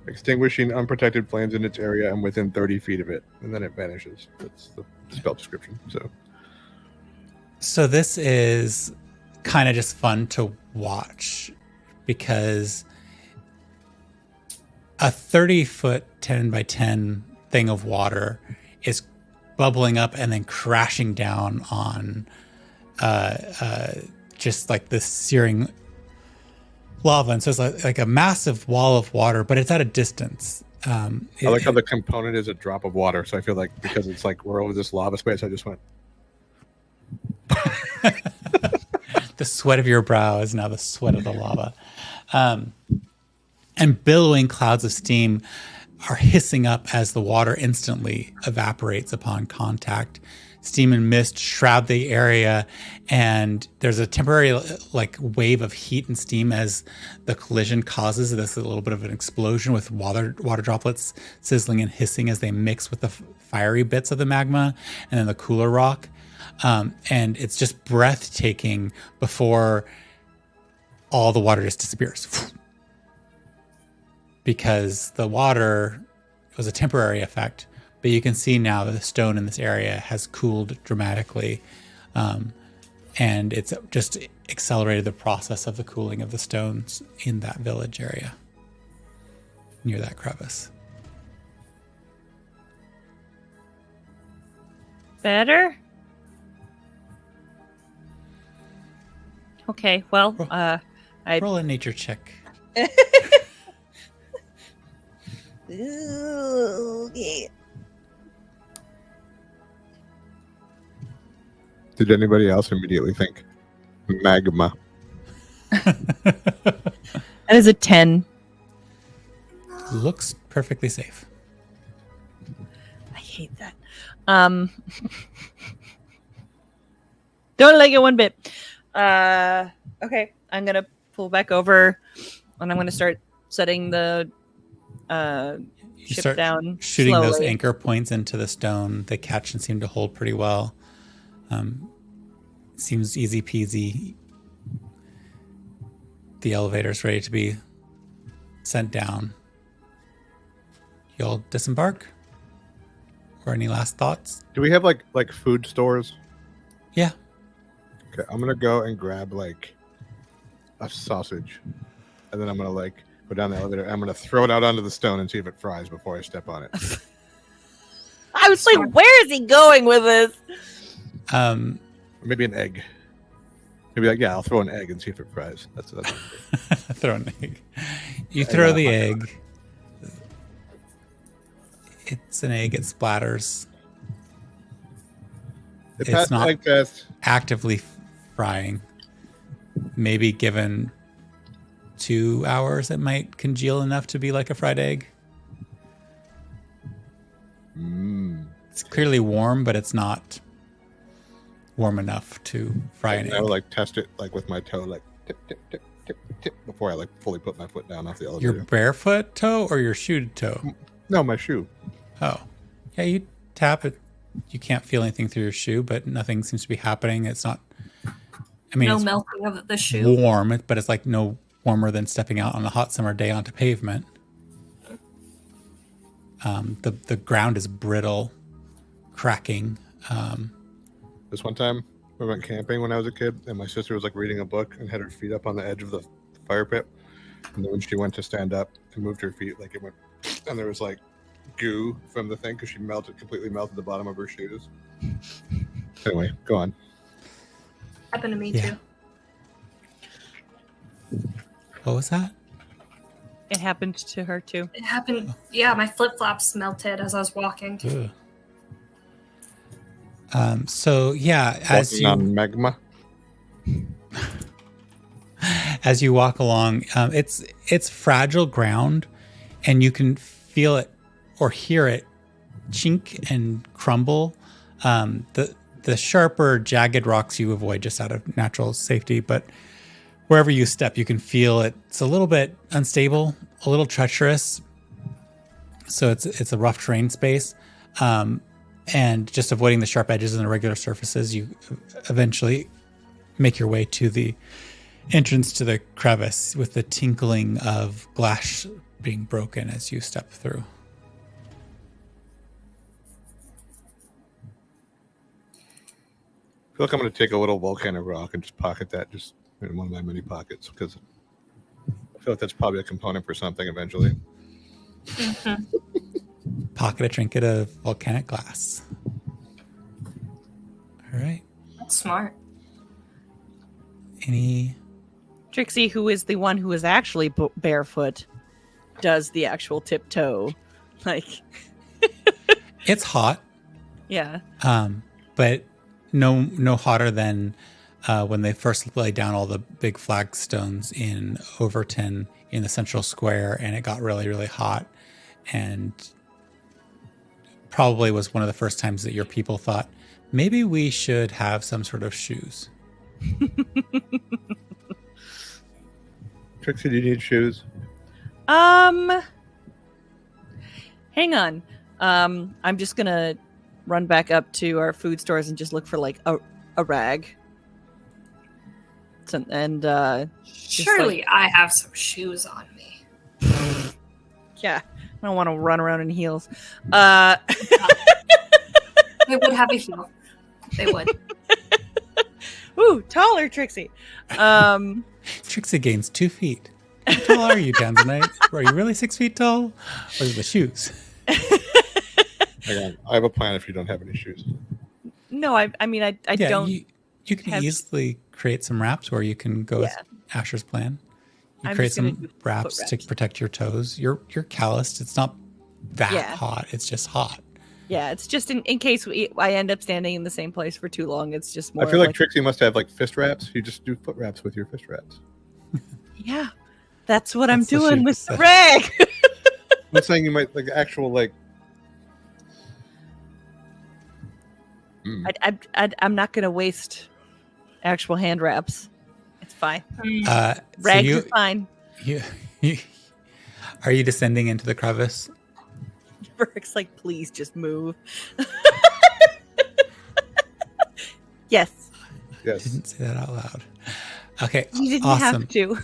extinguishing unprotected flames in its area and within 30 feet of it, and then it vanishes. That's the spell description. So this is kind of just fun to watch because a 30-foot 10 by 10 thing of water is bubbling up and then crashing down on just like this searing lava. And so it's like a massive wall of water, but it's at a distance. I like how the component is a drop of water, so I feel like because it's like we're over this lava space, I just went. The sweat of your brow is now the sweat of the lava. And billowing clouds of steam are hissing up as the water instantly evaporates upon contact. Steam and mist shroud the area, and there's a temporary like wave of heat and steam as the collision causes this little bit of an explosion with water droplets sizzling and hissing as they mix with the fiery bits of the magma and then the cooler rock. And it's just breathtaking before all the water just disappears. Because the water was a temporary effect, but you can see now that the stone in this area has cooled dramatically. And it's just accelerated the process of the cooling of the stones in that village area near that crevice. Better? Okay, well, I Roll a nature check. Okay. Did anybody else immediately think magma? That is a 10. Looks perfectly safe. I hate that. Don't like it one bit. Okay, I'm gonna pull back over, and I'm gonna start setting the You ship start down shooting those slowly. anchor points into the stone. They catch and seem to hold pretty well. Seems easy peasy. The elevator's ready to be sent down. You'll disembark? Or any last thoughts? Do we have like food stores? Yeah. Okay, I'm gonna go and grab like a sausage, and then I'm gonna like go down the elevator. And I'm gonna throw it out onto the stone and see if it fries before I step on it. I was like, where is he going with this? Maybe an egg. Maybe like, yeah, I'll throw an egg and see if it fries. That's throw an egg. You throw the egg. It's an egg. It splatters. It's not like this. Actively frying. Maybe given 2 hours, it might congeal enough to be like a fried egg. It's clearly warm, but it's not warm enough to fry an egg. I would like test it like with my toe, like tip, tip, tip, tip, tip, before I like fully put my foot down off the elevator. Your barefoot toe or your shoed toe? No, my shoe. Oh, yeah. You tap it. You can't feel anything through your shoe, but nothing seems to be happening. It's not. I mean, No it's melting of the shoe. warm, but it's like no warmer than stepping out on a hot summer day onto pavement. The ground is brittle, cracking. This one time we went camping when I was a kid, and my sister was like reading a book and had her feet up on the edge of the fire pit. And then when she went to stand up and moved her feet, like it went, and there was like goo from the thing because she completely melted the bottom of her shoes. Anyway, go on. Happened to me too. What was that? It happened to her too. It happened. Yeah, my flip flops melted as I was walking. Ugh. So yeah, Walking on magma. as you walk along, it's fragile ground, and you can feel it or hear it chink and crumble. The sharper, jagged rocks you avoid just out of natural safety, but wherever you step, you can feel it. It's a little bit unstable, a little treacherous. So it's a rough terrain space. And just avoiding the sharp edges and the regular surfaces, you eventually make your way to the entrance to the crevice with the tinkling of glass being broken as you step through. I feel like I'm going to take a little volcanic rock and just pocket that just in one of my many pockets because I feel like that's probably a component for something eventually. Mm-hmm. Pocket a trinket of volcanic glass. All right. That's smart. Any? Trixie, who is the one who is actually barefoot, does the actual tiptoe. Like, It's hot. yeah. But no hotter than when they first laid down all the big flagstones in Overton in the central square, and it got really, really hot, and probably was one of the first times that your people thought maybe we should have some sort of shoes. Trixie, do you need shoes? Hang on. I'm just gonna run back up to our food stores and just look for like a rag. Surely I have some shoes on me. Yeah, I don't want to run around in heels. They would have a heel. They would. Ooh, taller Trixie. Trixie gains 2 feet. How tall are you, Tanzanite? Are you really 6 feet tall? Or is it the shoes? Hang on. I have a plan if you don't have any shoes. No, I don't. You can have- easily create some wraps where you can go with Asher's plan. You I'm create just gonna some do foot wraps to wraps. protect your toes. You're calloused. It's not that Yeah. hot. It's just hot. Yeah, it's just in case I end up standing in the same place for too long. It's just more. I feel of like Trixie must have like fist wraps. You just do foot wraps with your fist wraps. Yeah, that's what I'm That's what doing she with said. the rag. I'm saying you might like actual like. I'm not gonna waste actual hand wraps. It's fine. So Rags you, are fine. you, are you descending into the crevice? Rick's like, please just move. Yes. Yes. Didn't say that out loud. Okay, You didn't awesome. have to.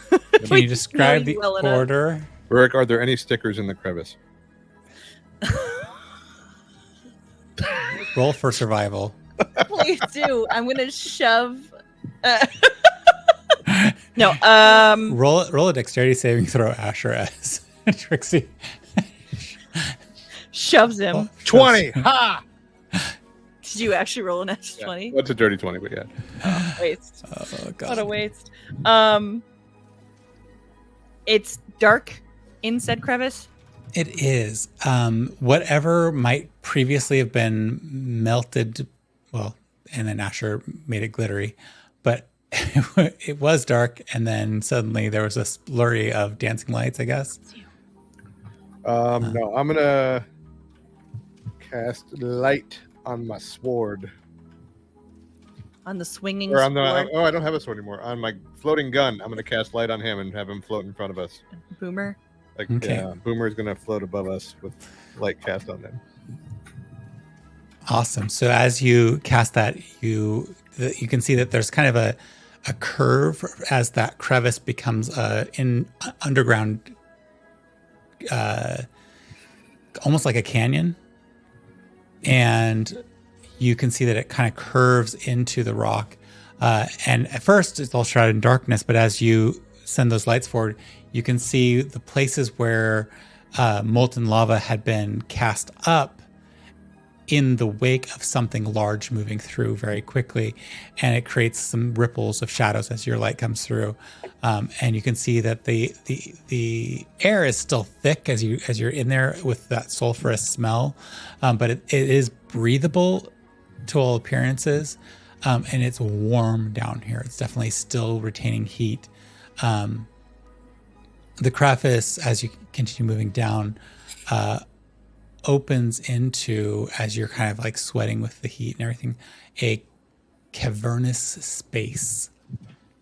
Can you describe the well enough. order? Rick, are there any stickers in the crevice? Roll for survival. Please do. I'm gonna shove. No. Roll a dexterity saving throw, Asher, as Trixie Shoves him. 20. Ha! Did you actually roll an extra Yeah. 20? What's a dirty 20? But yeah. Oh, waste. Oh god. What a waste. It's dark in said crevice. It is. Whatever might previously have been melted, well, and then Asher made it glittery, but it was dark, and then suddenly there was a flurry of dancing lights, I guess. No, I'm gonna cast light on my sword. On the swinging Or on sword. the I don't have a sword anymore. On my floating gun, I'm gonna cast light on him and have him float in front of us. Boomer. Like Okay. yeah, Boomer is gonna float above us with light cast on them. Awesome. So as you cast that, you can see that there's kind of a curve as that crevice becomes in underground, almost like a canyon, and you can see that it kind of curves into the rock. And at first, it's all shrouded in darkness, but as you send those lights forward, you can see the places where molten lava had been cast up in the wake of something large moving through very quickly, and it creates some ripples of shadows as your light comes through. And you can see that the air is still thick as you're in there with that sulfurous smell, but it is breathable to all appearances, and it's warm down here. It's definitely still retaining heat. The crevice, as you continue moving down, opens into, as you're kind of like sweating with the heat and everything, a cavernous space,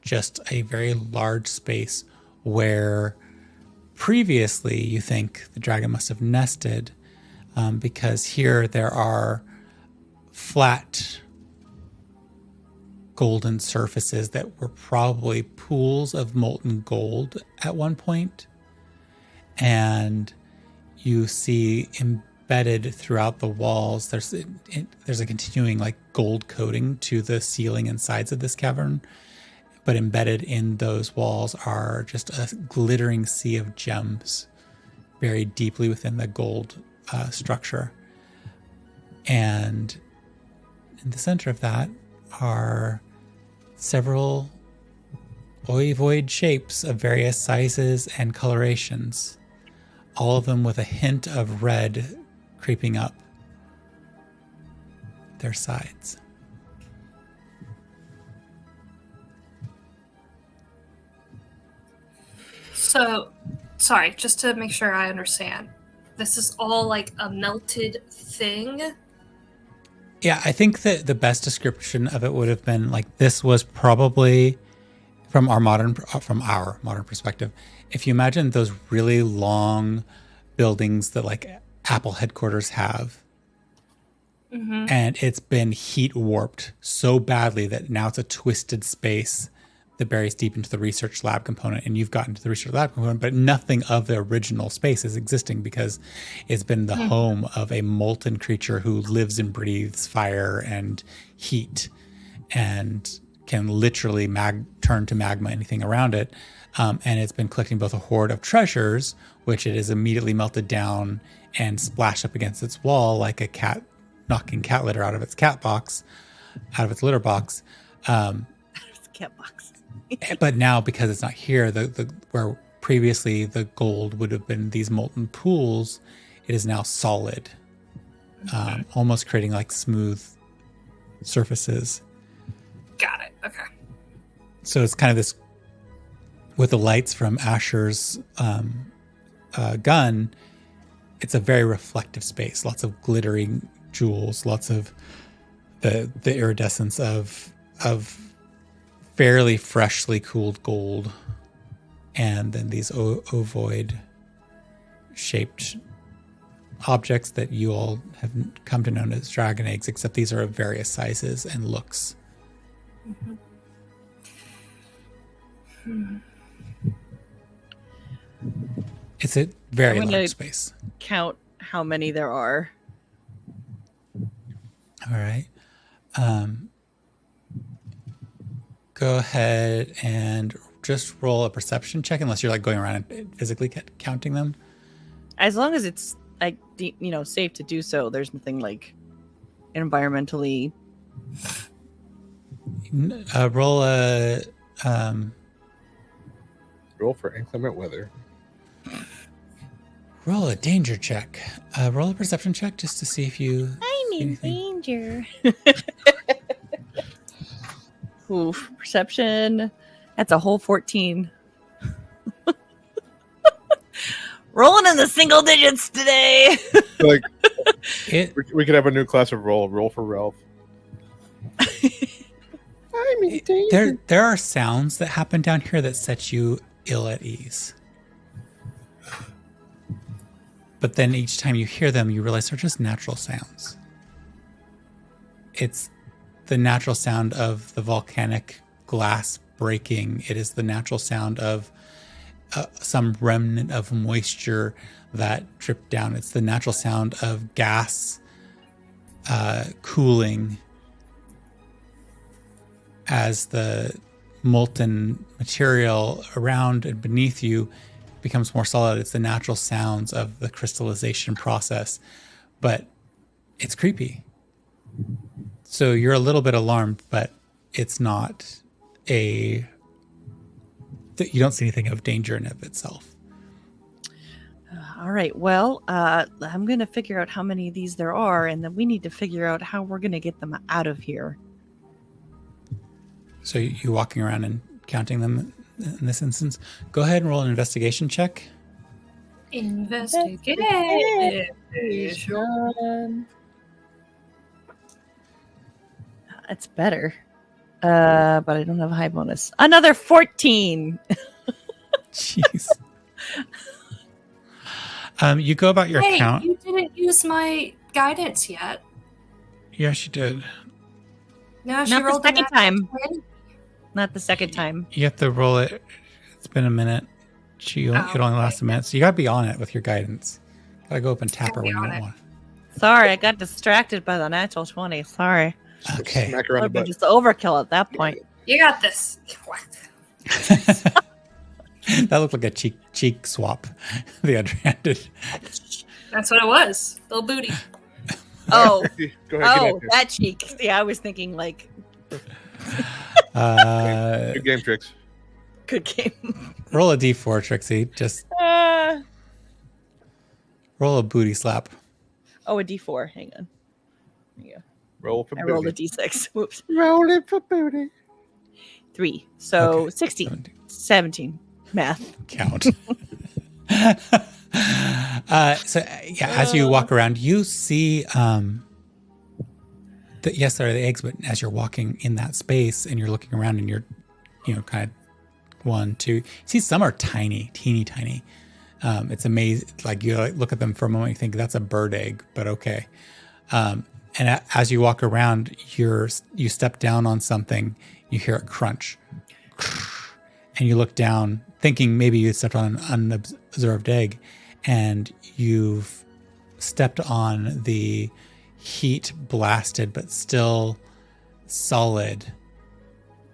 just a very large space where previously you think the dragon must have nested, because here there are flat golden surfaces that were probably pools of molten gold at one point. And you see embedded throughout the walls, there's a continuing like gold coating to the ceiling and sides of this cavern, but embedded in those walls are just a glittering sea of gems buried deeply within the gold structure. And in the center of that are several ovoid shapes of various sizes and colorations, all of them with a hint of red creeping up their sides. So, sorry, just to make sure I understand. This is all like a melted thing? Yeah, I think that the best description of it would have been like, this was probably from our modern perspective. If you imagine those really long buildings that like Apple headquarters have, and it's been heat warped so badly that now it's a twisted space that buries deep into the research lab component, and you've gotten to the research lab component, but nothing of the original space is existing because it's been the home of a molten creature who lives and breathes fire and heat and can literally turn to magma anything around it. And it's been collecting both a hoard of treasures, which it has immediately melted down and splashed up against its wall like a cat knocking cat litter out of its litter box. Cat box. But now, because it's not here, the where previously the gold would have been these molten pools, it is now solid, almost creating like smooth surfaces. Got it. Okay. So it's kind of this, with the lights from Asher's gun, it's a very reflective space. Lots of glittering jewels, lots of the iridescence of fairly freshly cooled gold, and then these ovoid shaped objects that you all have come to know as dragon eggs, except these are of various sizes and looks. It's a very large space. Count how many there are. All right. Go ahead and just roll a perception check, unless you're like going around and physically counting them. As long as it's like safe to do so, there's nothing like environmentally. Roll a Roll for inclement weather. roll a danger check. Roll a perception check just to see if you. I'm see in anything. danger. Oof, perception. That's a whole 14. Rolling in the single digits today. Like It we could have a new class of roll for Ralph. I'm in danger. there are sounds that happen down here that set you ill at ease. But then each time you hear them, you realize they're just natural sounds. It's the natural sound of the volcanic glass breaking. It is the natural sound of some remnant of moisture that dripped down. It's the natural sound of gas cooling as the molten material around and beneath you becomes more solid. It's the natural sounds of the crystallization process, but it's creepy. So you're a little bit alarmed, but it's not you don't see anything of danger in of itself. All right. Well, I'm going to figure out how many of these there are, and then we need to figure out how we're going to get them out of here. So you're walking around and counting them in this instance. Go ahead and roll an investigation check. Investigation. That's better. But I don't have a high bonus. Another 14. Jeez. You go about your Hey, count. you didn't use my guidance yet. Yes, you did. No, she Not the rolled second a time. natural 20. Not the second time. You have to roll it. It's been a minute. It only lasts a minute, so you gotta be on it with your guidance. Gotta go up and tap her Gotta be when you on don't it. want. Sorry, I got distracted by the natural 20. Sorry. Okay. Smack her on the Would have been butt. just overkill at that point. You got this. That looked like a cheek swap. The underhanded. That's what it was. Little booty. Oh, Go ahead, get oh, at it. that cheek. Yeah, I was thinking like Good game, Tricks. good game. Roll a d4, Trixie. Just roll a booty slap. Oh, a D4. Hang on. There you go. Roll for I rolled a booty. D6. Whoops. Roll it for booty. 3. So Okay, 16. 17. Math. Count. As you walk around, you see yes, there are the eggs, but as you're walking in that space and you're looking around and you're kind of 1, 2, you see some are tiny, teeny tiny. It's amazing. Like you look at them for a moment, you think that's a bird egg, but okay. And as you walk around, you step down on something, you hear it crunch, and you look down, thinking maybe you stepped on an unobserved egg, and you've stepped on the heat blasted but still solid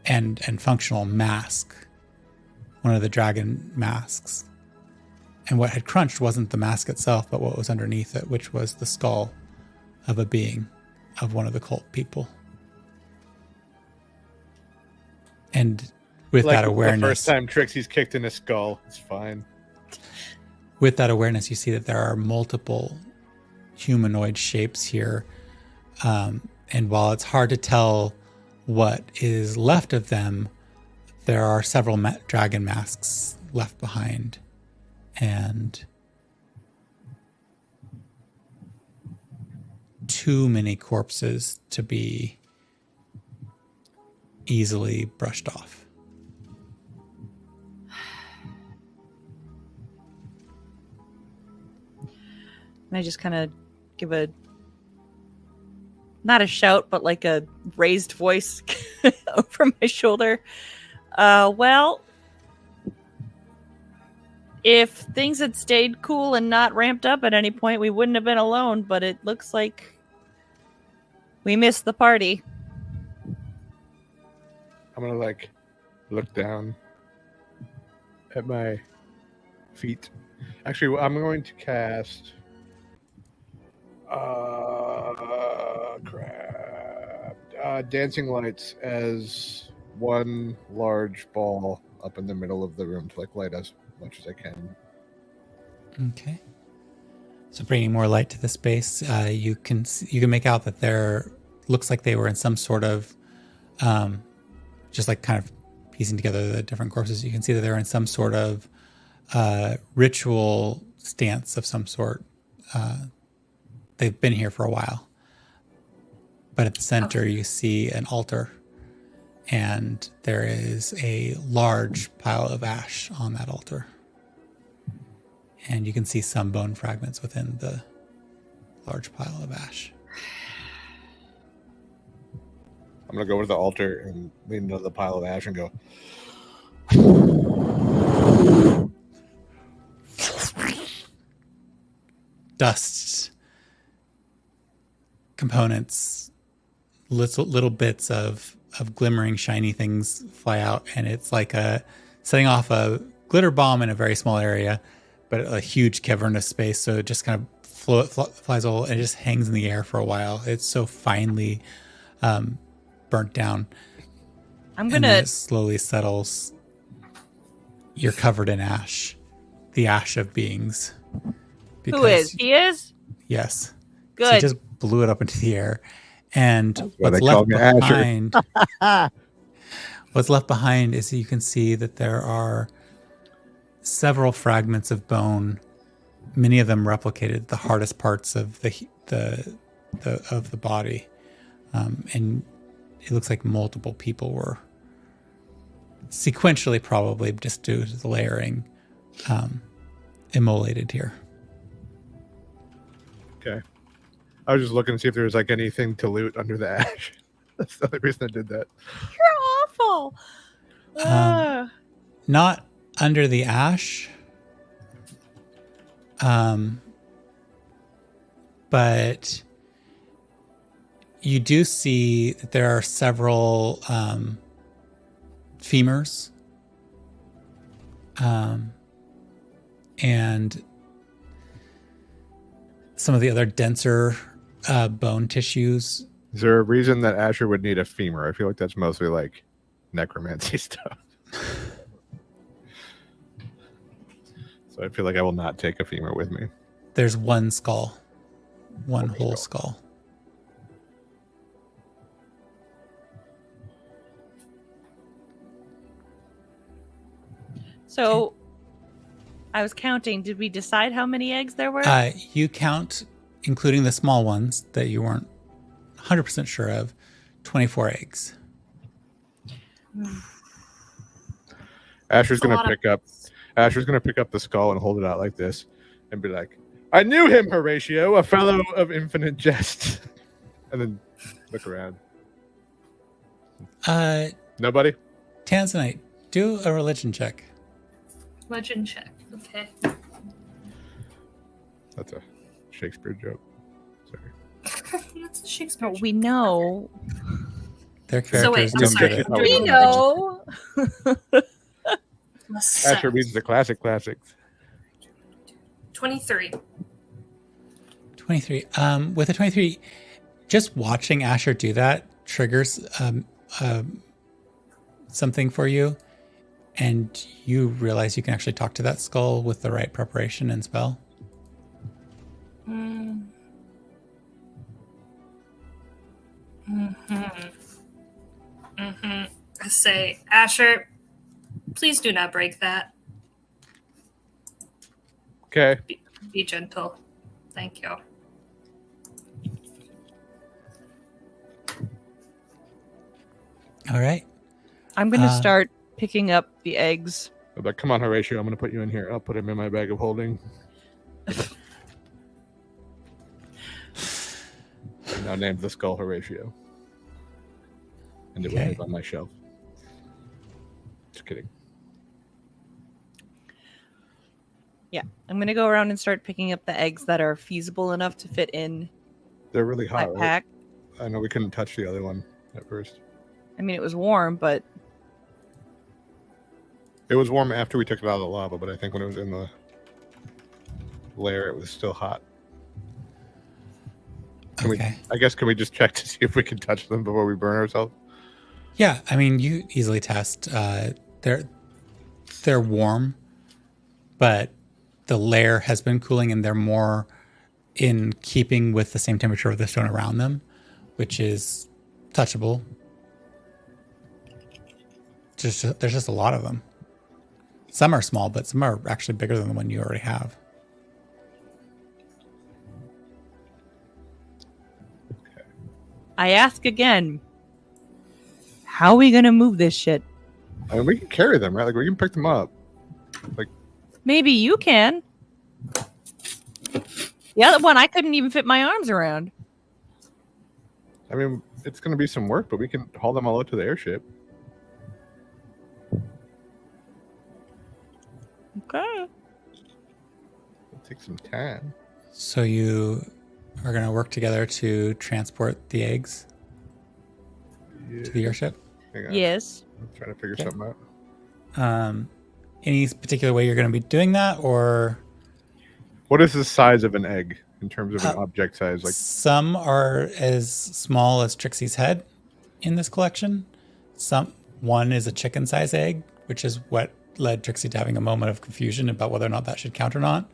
and functional mask, one of the dragon masks. And what had crunched wasn't the mask itself, but what was underneath it, which was the skull of a being, of one of the cult people. And with that The awareness, first time Trixie's kicked in his skull, it's fine. with that awareness, you see that there are multiple humanoid shapes here. And while it's hard to tell what is left of them, there are several dragon masks left behind. And too many corpses to be easily brushed off. And I just kind of give not a shout, but like a raised voice over my shoulder. Well, if things had stayed cool and not ramped up at any point, we wouldn't have been alone, but it looks like we missed the party. I'm gonna like look down at my feet. Actually, I'm going to cast. Dancing lights as one large ball up in the middle of the room to like light as much as I can. Okay. So bringing more light to the space, you can make out that there looks like they were in some sort of, just like kind of piecing together the different corpses. You can see that they're in some sort of ritual stance of some sort. They've been here for a while. But at the center, you see an altar, and there is a large pile of ash on that altar. And you can see some bone fragments within the large pile of ash. I'm gonna go over to the altar and lean into the pile of ash and go. Dust, components, little bits of glimmering shiny things fly out, and it's like setting off a glitter bomb in a very small area, but a huge cavernous space. So it just kind of flies all, and it just hangs in the air for a while. It's so finely burnt down. I'm And then gonna. it slowly settles. You're covered in ash, the ash of beings. Who is? He is? Yes. So Good. he just blew it up into the air. And why what's they call left me Asher. behind, what's left behind is you can see that there are several fragments of bone, many of them replicated the hardest parts of the body, and it looks like multiple people were sequentially, probably just due to the layering, immolated here. Okay. I was just looking to see if there was like anything to loot under the ash. That's the only reason I did that. You're awful. Not under the ash, but you do see that there are several femurs, and some of the other denser bone tissues. Is there a reason that Asher would need a femur? I feel like that's mostly like necromancy stuff. So I feel like I will not take a femur with me. There's one skull, one whole skull. So, I was counting. Did we decide how many eggs there were? You count, including the small ones that you weren't 100% sure of, 24 eggs. Asher's That's a gonna lot of- pick up. Asher's gonna pick up the skull and hold it out like this, and be like, "I knew him, Horatio, a fellow of infinite jest." And then look around. Nobody. Tanzanite, do a religion check. Legend check. Okay. That's a Shakespeare joke. Sorry. That's a Shakespeare. we know. Their So wait, characters I'm don't sorry. get it. Oh, We no. know. Asher reads the classics. 23. 23. With a 23, just watching Asher do that triggers something for you, and you realize you can actually talk to that skull with the right preparation and spell. Mm-hmm. I say, Asher, please do not break that. Okay. Be gentle. Thank you. All right. I'm going to start picking up the eggs. I'm like, come on, Horatio, I'm gonna put you in here. I'll put him in my bag of holding. Now name the skull Horatio. And it will Okay. live on my shelf. Just kidding. Yeah, I'm going to go around and start picking up the eggs that are feasible enough to fit in They're really my hot, right? pack. I know we couldn't touch the other one at first. I mean, it was warm, but It was warm after we took it out of the lava, but I think when it was in the lair, it was still hot. Can we just check to see if we can touch them before we burn ourselves? Yeah, I mean, you easily test. They're warm, but the lair has been cooling, and they're more in keeping with the same temperature of the stone around them, which is touchable. There's just a lot of them. Some are small, but some are actually bigger than the one you already have. I ask again. How are we gonna move this shit? I mean, we can carry them, right? Like, we can pick them up. Like, maybe you can. The other one, I couldn't even fit my arms around. I mean, it's going to be some work, but we can haul them all out to the airship. Okay. It'll take some time. So you are going to work together to transport the eggs to the airship? Hang on. Yes. I'm trying to figure something out. Any particular way you're going to be doing that, or what is the size of an egg in terms of an object size? Like, some are as small as Trixie's head in this collection. One is a chicken-size egg, which is what led Trixie to having a moment of confusion about whether or not that should count or not,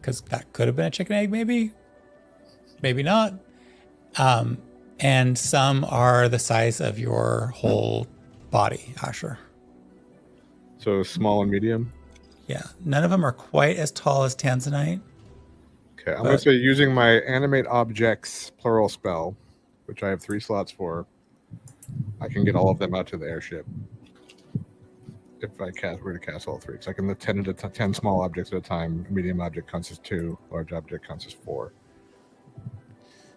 because that could have been a chicken egg, maybe not. And some are the size of your whole body, Asher. so small and medium. Yeah, none of them are quite as tall as Tanzanite. Okay, I'm going to say using my animate objects plural spell, which I have 3 slots for, I can get all of them out to the airship. If I were to cast all 3, because I can lift 10 small objects at a time. Medium object counts as 2. Large object counts as 4.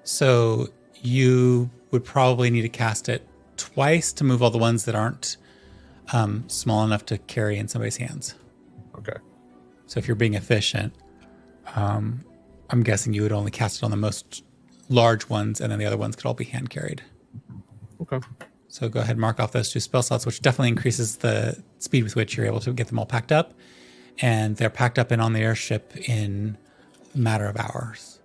So you would probably need to cast it twice to move all the ones that aren't small enough to carry in somebody's hands. Okay. So if you're being efficient, I'm guessing you would only cast it on the most large ones, and then the other ones could all be hand carried. Okay. So go ahead and mark off those 2 spell slots, which definitely increases the speed with which you're able to get them all packed up. And they're packed up and on the airship in a matter of hours.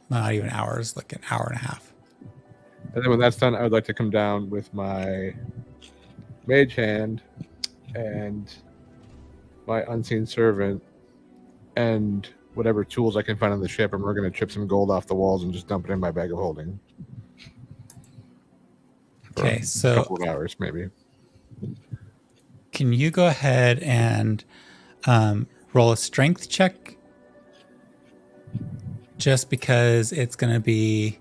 Not even hours, like an hour and a half. And then when that's done, I would like to come down with my mage hand and my unseen servant and whatever tools I can find on the ship, and we're going to chip some gold off the walls and just dump it in my bag of holding. Okay, so a couple of hours, maybe. Can you go ahead and roll a strength check? Just because it's going to be,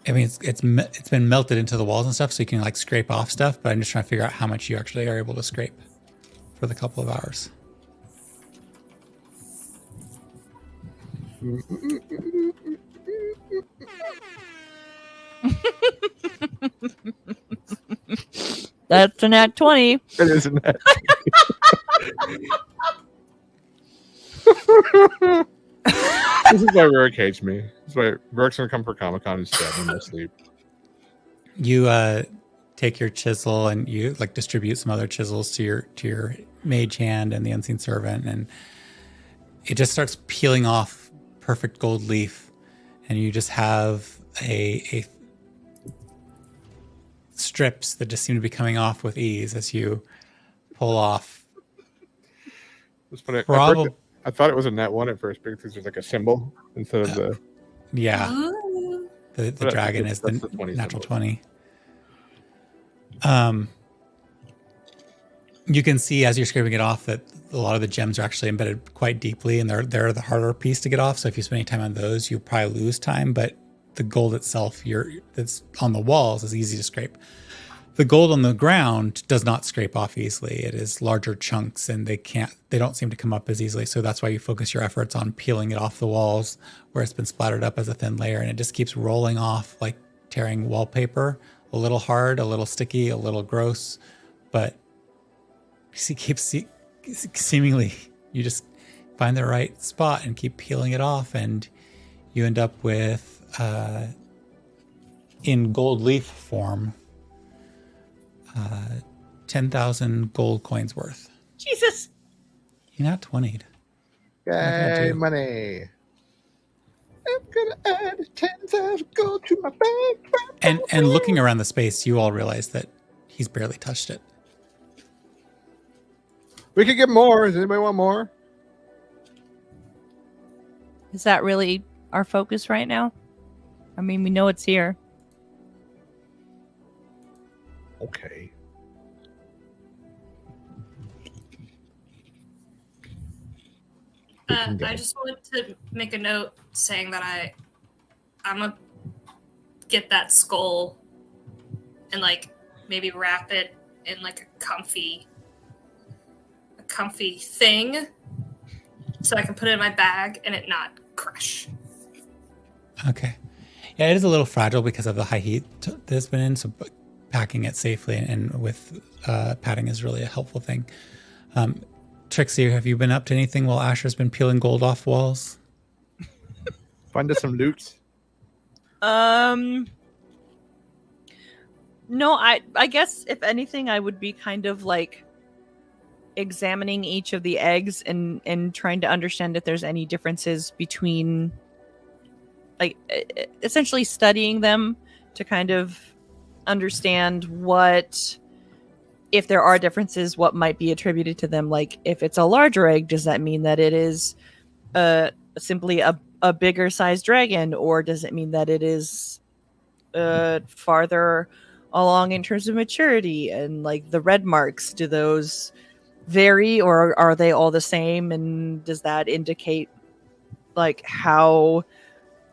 I mean, it's been melted into the walls and stuff, so you can like scrape off stuff. But I'm just trying to figure out how much you actually are able to scrape for the couple of hours. That's a nat 20. It is a nat 20. This is why Rurik hates me. This is why Rurik's gonna come for Comic-Con and stab me in my sleep. You take your chisel and you like distribute some other chisels to your mage hand and the unseen servant, and it just starts peeling off perfect gold leaf, and you just have a strips that just seem to be coming off with ease as you pull off. It's funny. Probably. I thought it was a nat 1 at first because there's like a symbol instead of the. Yeah. Ooh. The dragon is the natural 20. You can see as you're scraping it off that a lot of the gems are actually embedded quite deeply, and they're the harder piece to get off. So if you spend any time on those, you probably lose time. But the gold itself, that's on the walls, is easy to scrape. The gold on the ground does not scrape off easily. It is larger chunks, and they don't seem to come up as easily. So that's why you focus your efforts on peeling it off the walls where it's been splattered up as a thin layer, and it just keeps rolling off like tearing wallpaper. A little hard, a little sticky, a little gross, but seemingly you just find the right spot and keep peeling it off, and you end up with in gold leaf form 10,000 gold coins worth. Jesus. You're not 20'd. Yay, money. I'm gonna add 10,000 gold to my bank. And looking around the space, you all realize that he's barely touched it. We could get more. Does anybody want more? Is that really our focus right now? I mean, we know it's here. Okay. I just want to make a note saying that I'm gonna get that skull and like maybe wrap it in like a comfy thing so I can put it in my bag and it not crush. Okay. Yeah, it is a little fragile because of the high heat that's been in, so packing it safely and with padding is really a helpful thing. Trixie, have you been up to anything while Asher's been peeling gold off walls? Find us some loot. No, I guess if anything, I would be kind of like examining each of the eggs and trying to understand if there's any differences between, like, essentially studying them to kind of understand what, if there are differences, what might be attributed to them. Like, if it's a larger egg, does that mean that it is simply a bigger sized dragon, or does it mean that it is farther along in terms of maturity? And like the red marks, do those vary or are they all the same? And does that indicate like how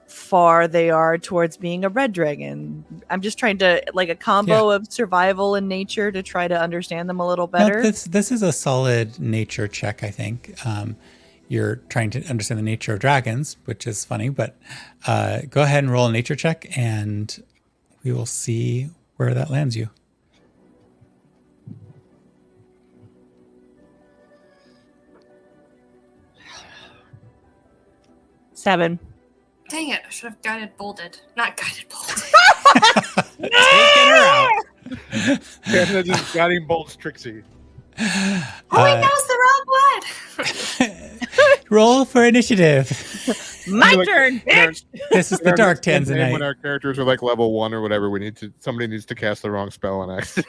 far they are towards being a red dragon? I'm just trying to, like, a combo of survival and nature to try to understand them a little better. No, this is a solid nature check, I think. You're trying to understand the nature of dragons, which is funny, but go ahead and roll a nature check and we will see where that lands you. Seven. Dang it, I should have guided bolded. Not guided bolded. Taking her out. Canada just guiding bolts Trixie. Oh wait, that was the wrong one. Roll for initiative. My Like, turn, bitch! This is the Dark Tanzanite. When our characters are like level 1 or whatever, somebody needs to cast the wrong spell on accident.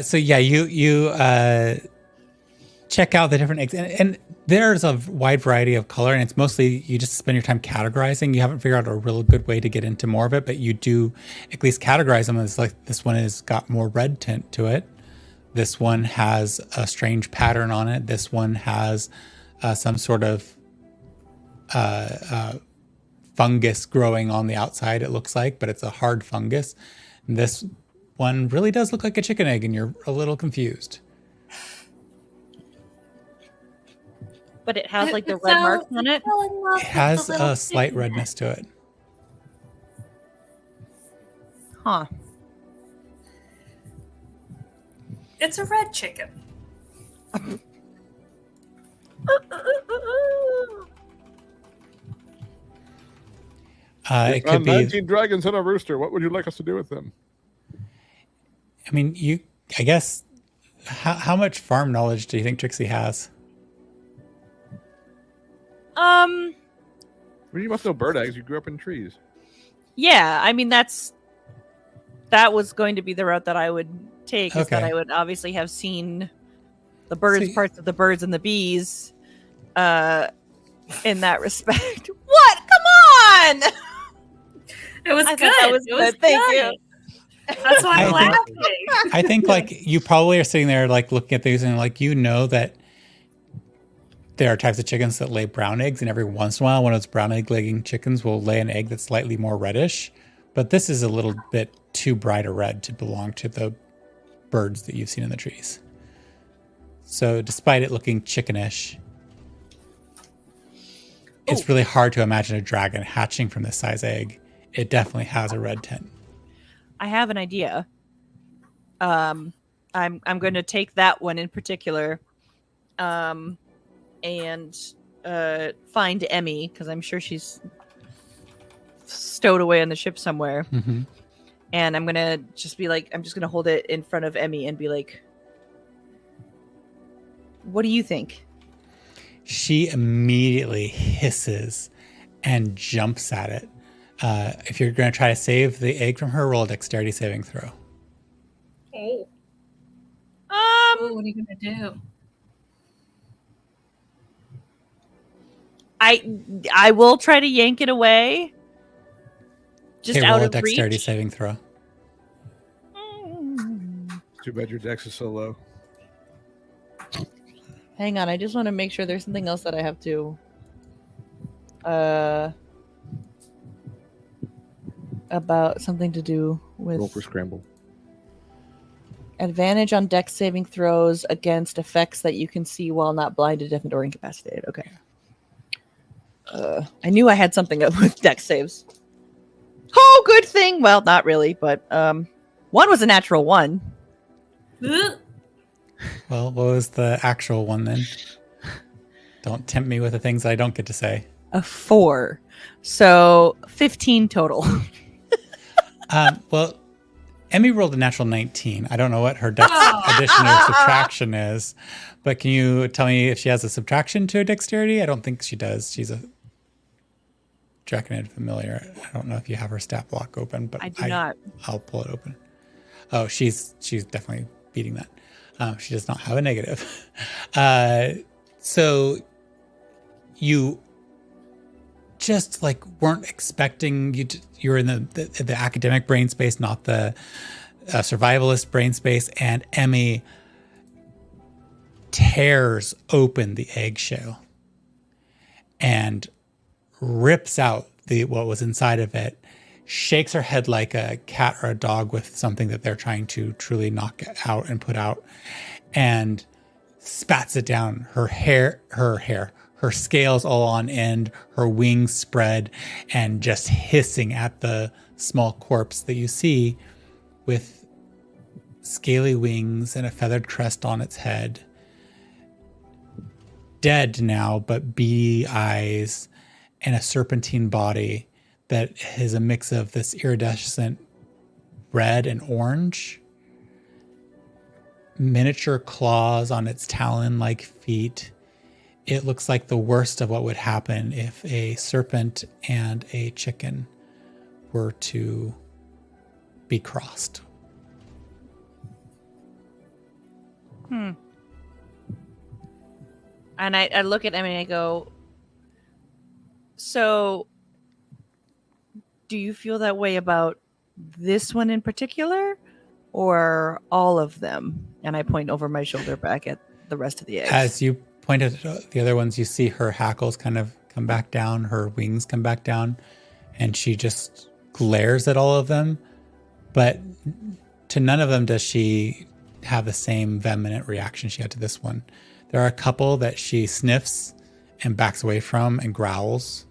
So yeah, you check out the different eggs, and there's a wide variety of color, and it's mostly you just spend your time categorizing. You haven't figured out a real good way to get into more of it, but you do at least categorize them as like this one has got more red tint to it. This one has a strange pattern on it. This one has some sort of fungus growing on the outside, it looks like, but it's a hard fungus. And this one really does look like a chicken egg, and you're a little confused. But it has like the red marks on it. It has a slight redness to it. Huh. It's a red chicken. It could be 19 dragons and a rooster. What would you like us to do with them? I mean, I guess, how much farm knowledge do you think Trixie has? Well, you must know bird eggs. You grew up in trees. Yeah, I mean that was going to be the route that I would take. Is that Okay. I would obviously have seen the birds, parts of the birds and the bees, in that respect. What? Come on! It was I good. thought that was It was good. Thank good. you. That's why I'm I think- laughing. I think like you probably are sitting there like looking at these and like that there are types of chickens that lay brown eggs, and every once in a while one of those brown egg laying chickens will lay an egg that's slightly more reddish. But this is a little bit too bright a red to belong to the birds that you've seen in the trees. So despite it looking chickenish, it's really hard to imagine a dragon hatching from this size egg. It definitely has a red tint. I have an idea. I'm going to take that one in particular, and find Emmy, because I'm sure she's stowed away on the ship somewhere, Mm-hmm. And I'm gonna just be like, I'm just gonna hold it in front of Emmy and be like, "What do you think?" She immediately hisses and jumps at it. If you're going to try to save the egg from her, roll a dexterity saving throw. Oh. Um, What are you gonna do? I will try to yank it away. Just Okay, out roll a of dexterity reach. saving throw. Too bad your dex is so low. Hang on, I just want to make sure there's something else that I have to. About something to do with Roll for scramble. advantage on dex saving throws against effects that you can see while not blinded, deafened, or incapacitated. Okay. I knew I had something up with dex saves. Oh, good thing. Well, not really, but one was a natural one. Ugh. Well, what was the actual one then? Don't tempt me with the things I don't get to say. A 4. So 15 total. Well, Emmy rolled a natural 19. I don't know what her dex addition or subtraction is, but can you tell me if she has a subtraction to her dexterity? I don't think she does. She's a Draconid familiar. I don't know if you have her stat block open, but I do not. I'll pull it open. Oh, she's definitely beating that. She does not have a negative. So you just like weren't expecting you're in the academic brain space, not the survivalist brain space, and Emmy tears open the eggshell and rips out what was inside of it, shakes her head like a cat or a dog with something that they're trying to truly knock out and put out, and spats it down. Her scales all on end, her wings spread, and just hissing at the small corpse that you see with scaly wings and a feathered crest on its head. Dead now, but beady eyes and a serpentine body that is a mix of this iridescent red and orange. Miniature claws on its talon-like feet. It looks like the worst of what would happen if a serpent and a chicken were to be crossed. And I look at Emmy and I go, so do you feel that way about this one in particular or all of them? And I point over my shoulder back at the rest of the eggs. As you pointed at the other ones, you see her hackles kind of come back down, her wings come back down, and she just glares at all of them. But to none of them does she have the same vehement reaction she had to this one. There are a couple that she sniffs and backs away from and growls.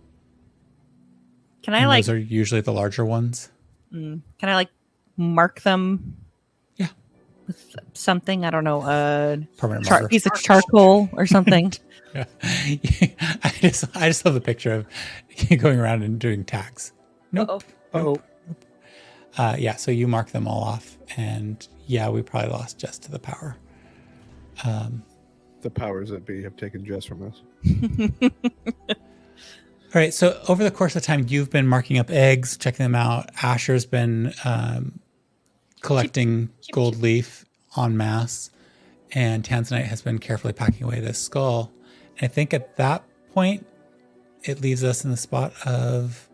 Can I those are usually the larger ones. Can I like mark them? Yeah. With something, I don't know, Permanent marker. piece of charcoal or something. Yeah. I just love the picture of you going around and doing tags. Nope. Uh-oh. Yeah, so you mark them all off, and yeah, we probably lost Jess to the power. The powers that be have taken Jess from us. All right, so over the course of time, you've been marking up eggs, checking them out. Asher's been collecting gold leaf en masse, and Tanzanite has been carefully packing away this skull. And I think at that point, it leaves us in the spot of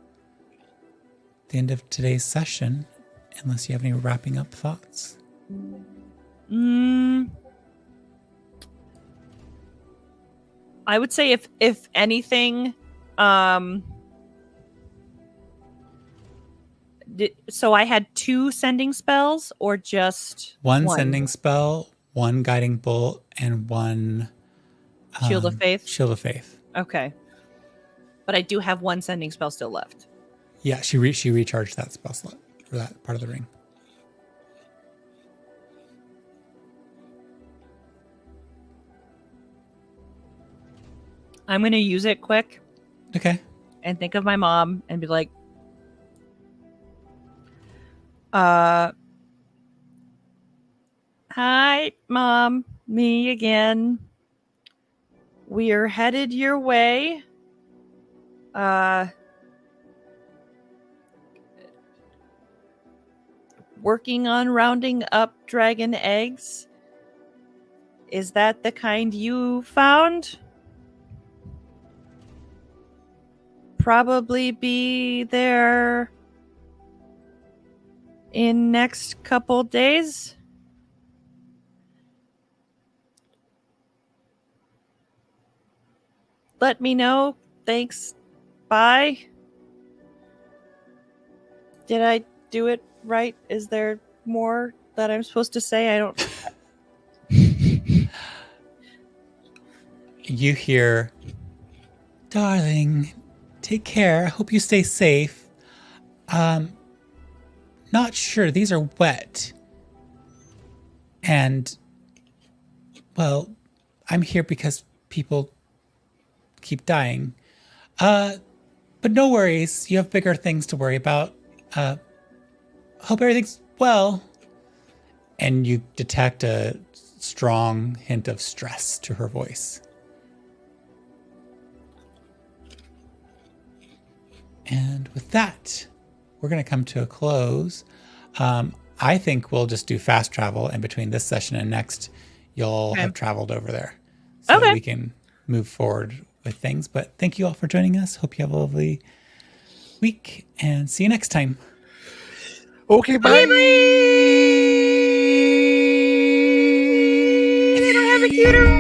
the end of today's session, unless you have any wrapping up thoughts. I would say if anything, so I had 2 sending spells or just one sending spell, 1 guiding bolt, and 1 Shield of Faith. Shield of Faith. Okay, but I do have 1 sending spell still left. Yeah, she recharged that spell slot for that part of the ring. I'm gonna use it quick. Okay. And think of my mom and be like, Hi, Mom. Me again. We are headed your way. Working on rounding up dragon eggs. Is that the kind you found? Probably be there in next couple days. Let me know. Thanks. Bye. Did I do it right? Is there more that I'm supposed to say? I don't. You hear, darling, take care. I hope you stay safe. Not sure. These are wet. And, well, I'm here because people keep dying. But no worries. You have bigger things to worry about. Hope everything's well. And you detect a strong hint of stress to her voice. And with that, we're going to come to a close. I think we'll just do fast travel, and between this session and next, you'll have traveled over there. So we can move forward with things. But thank you all for joining us. Hope you have a lovely week, and see you next time. Okay, bye. I don't have a cuter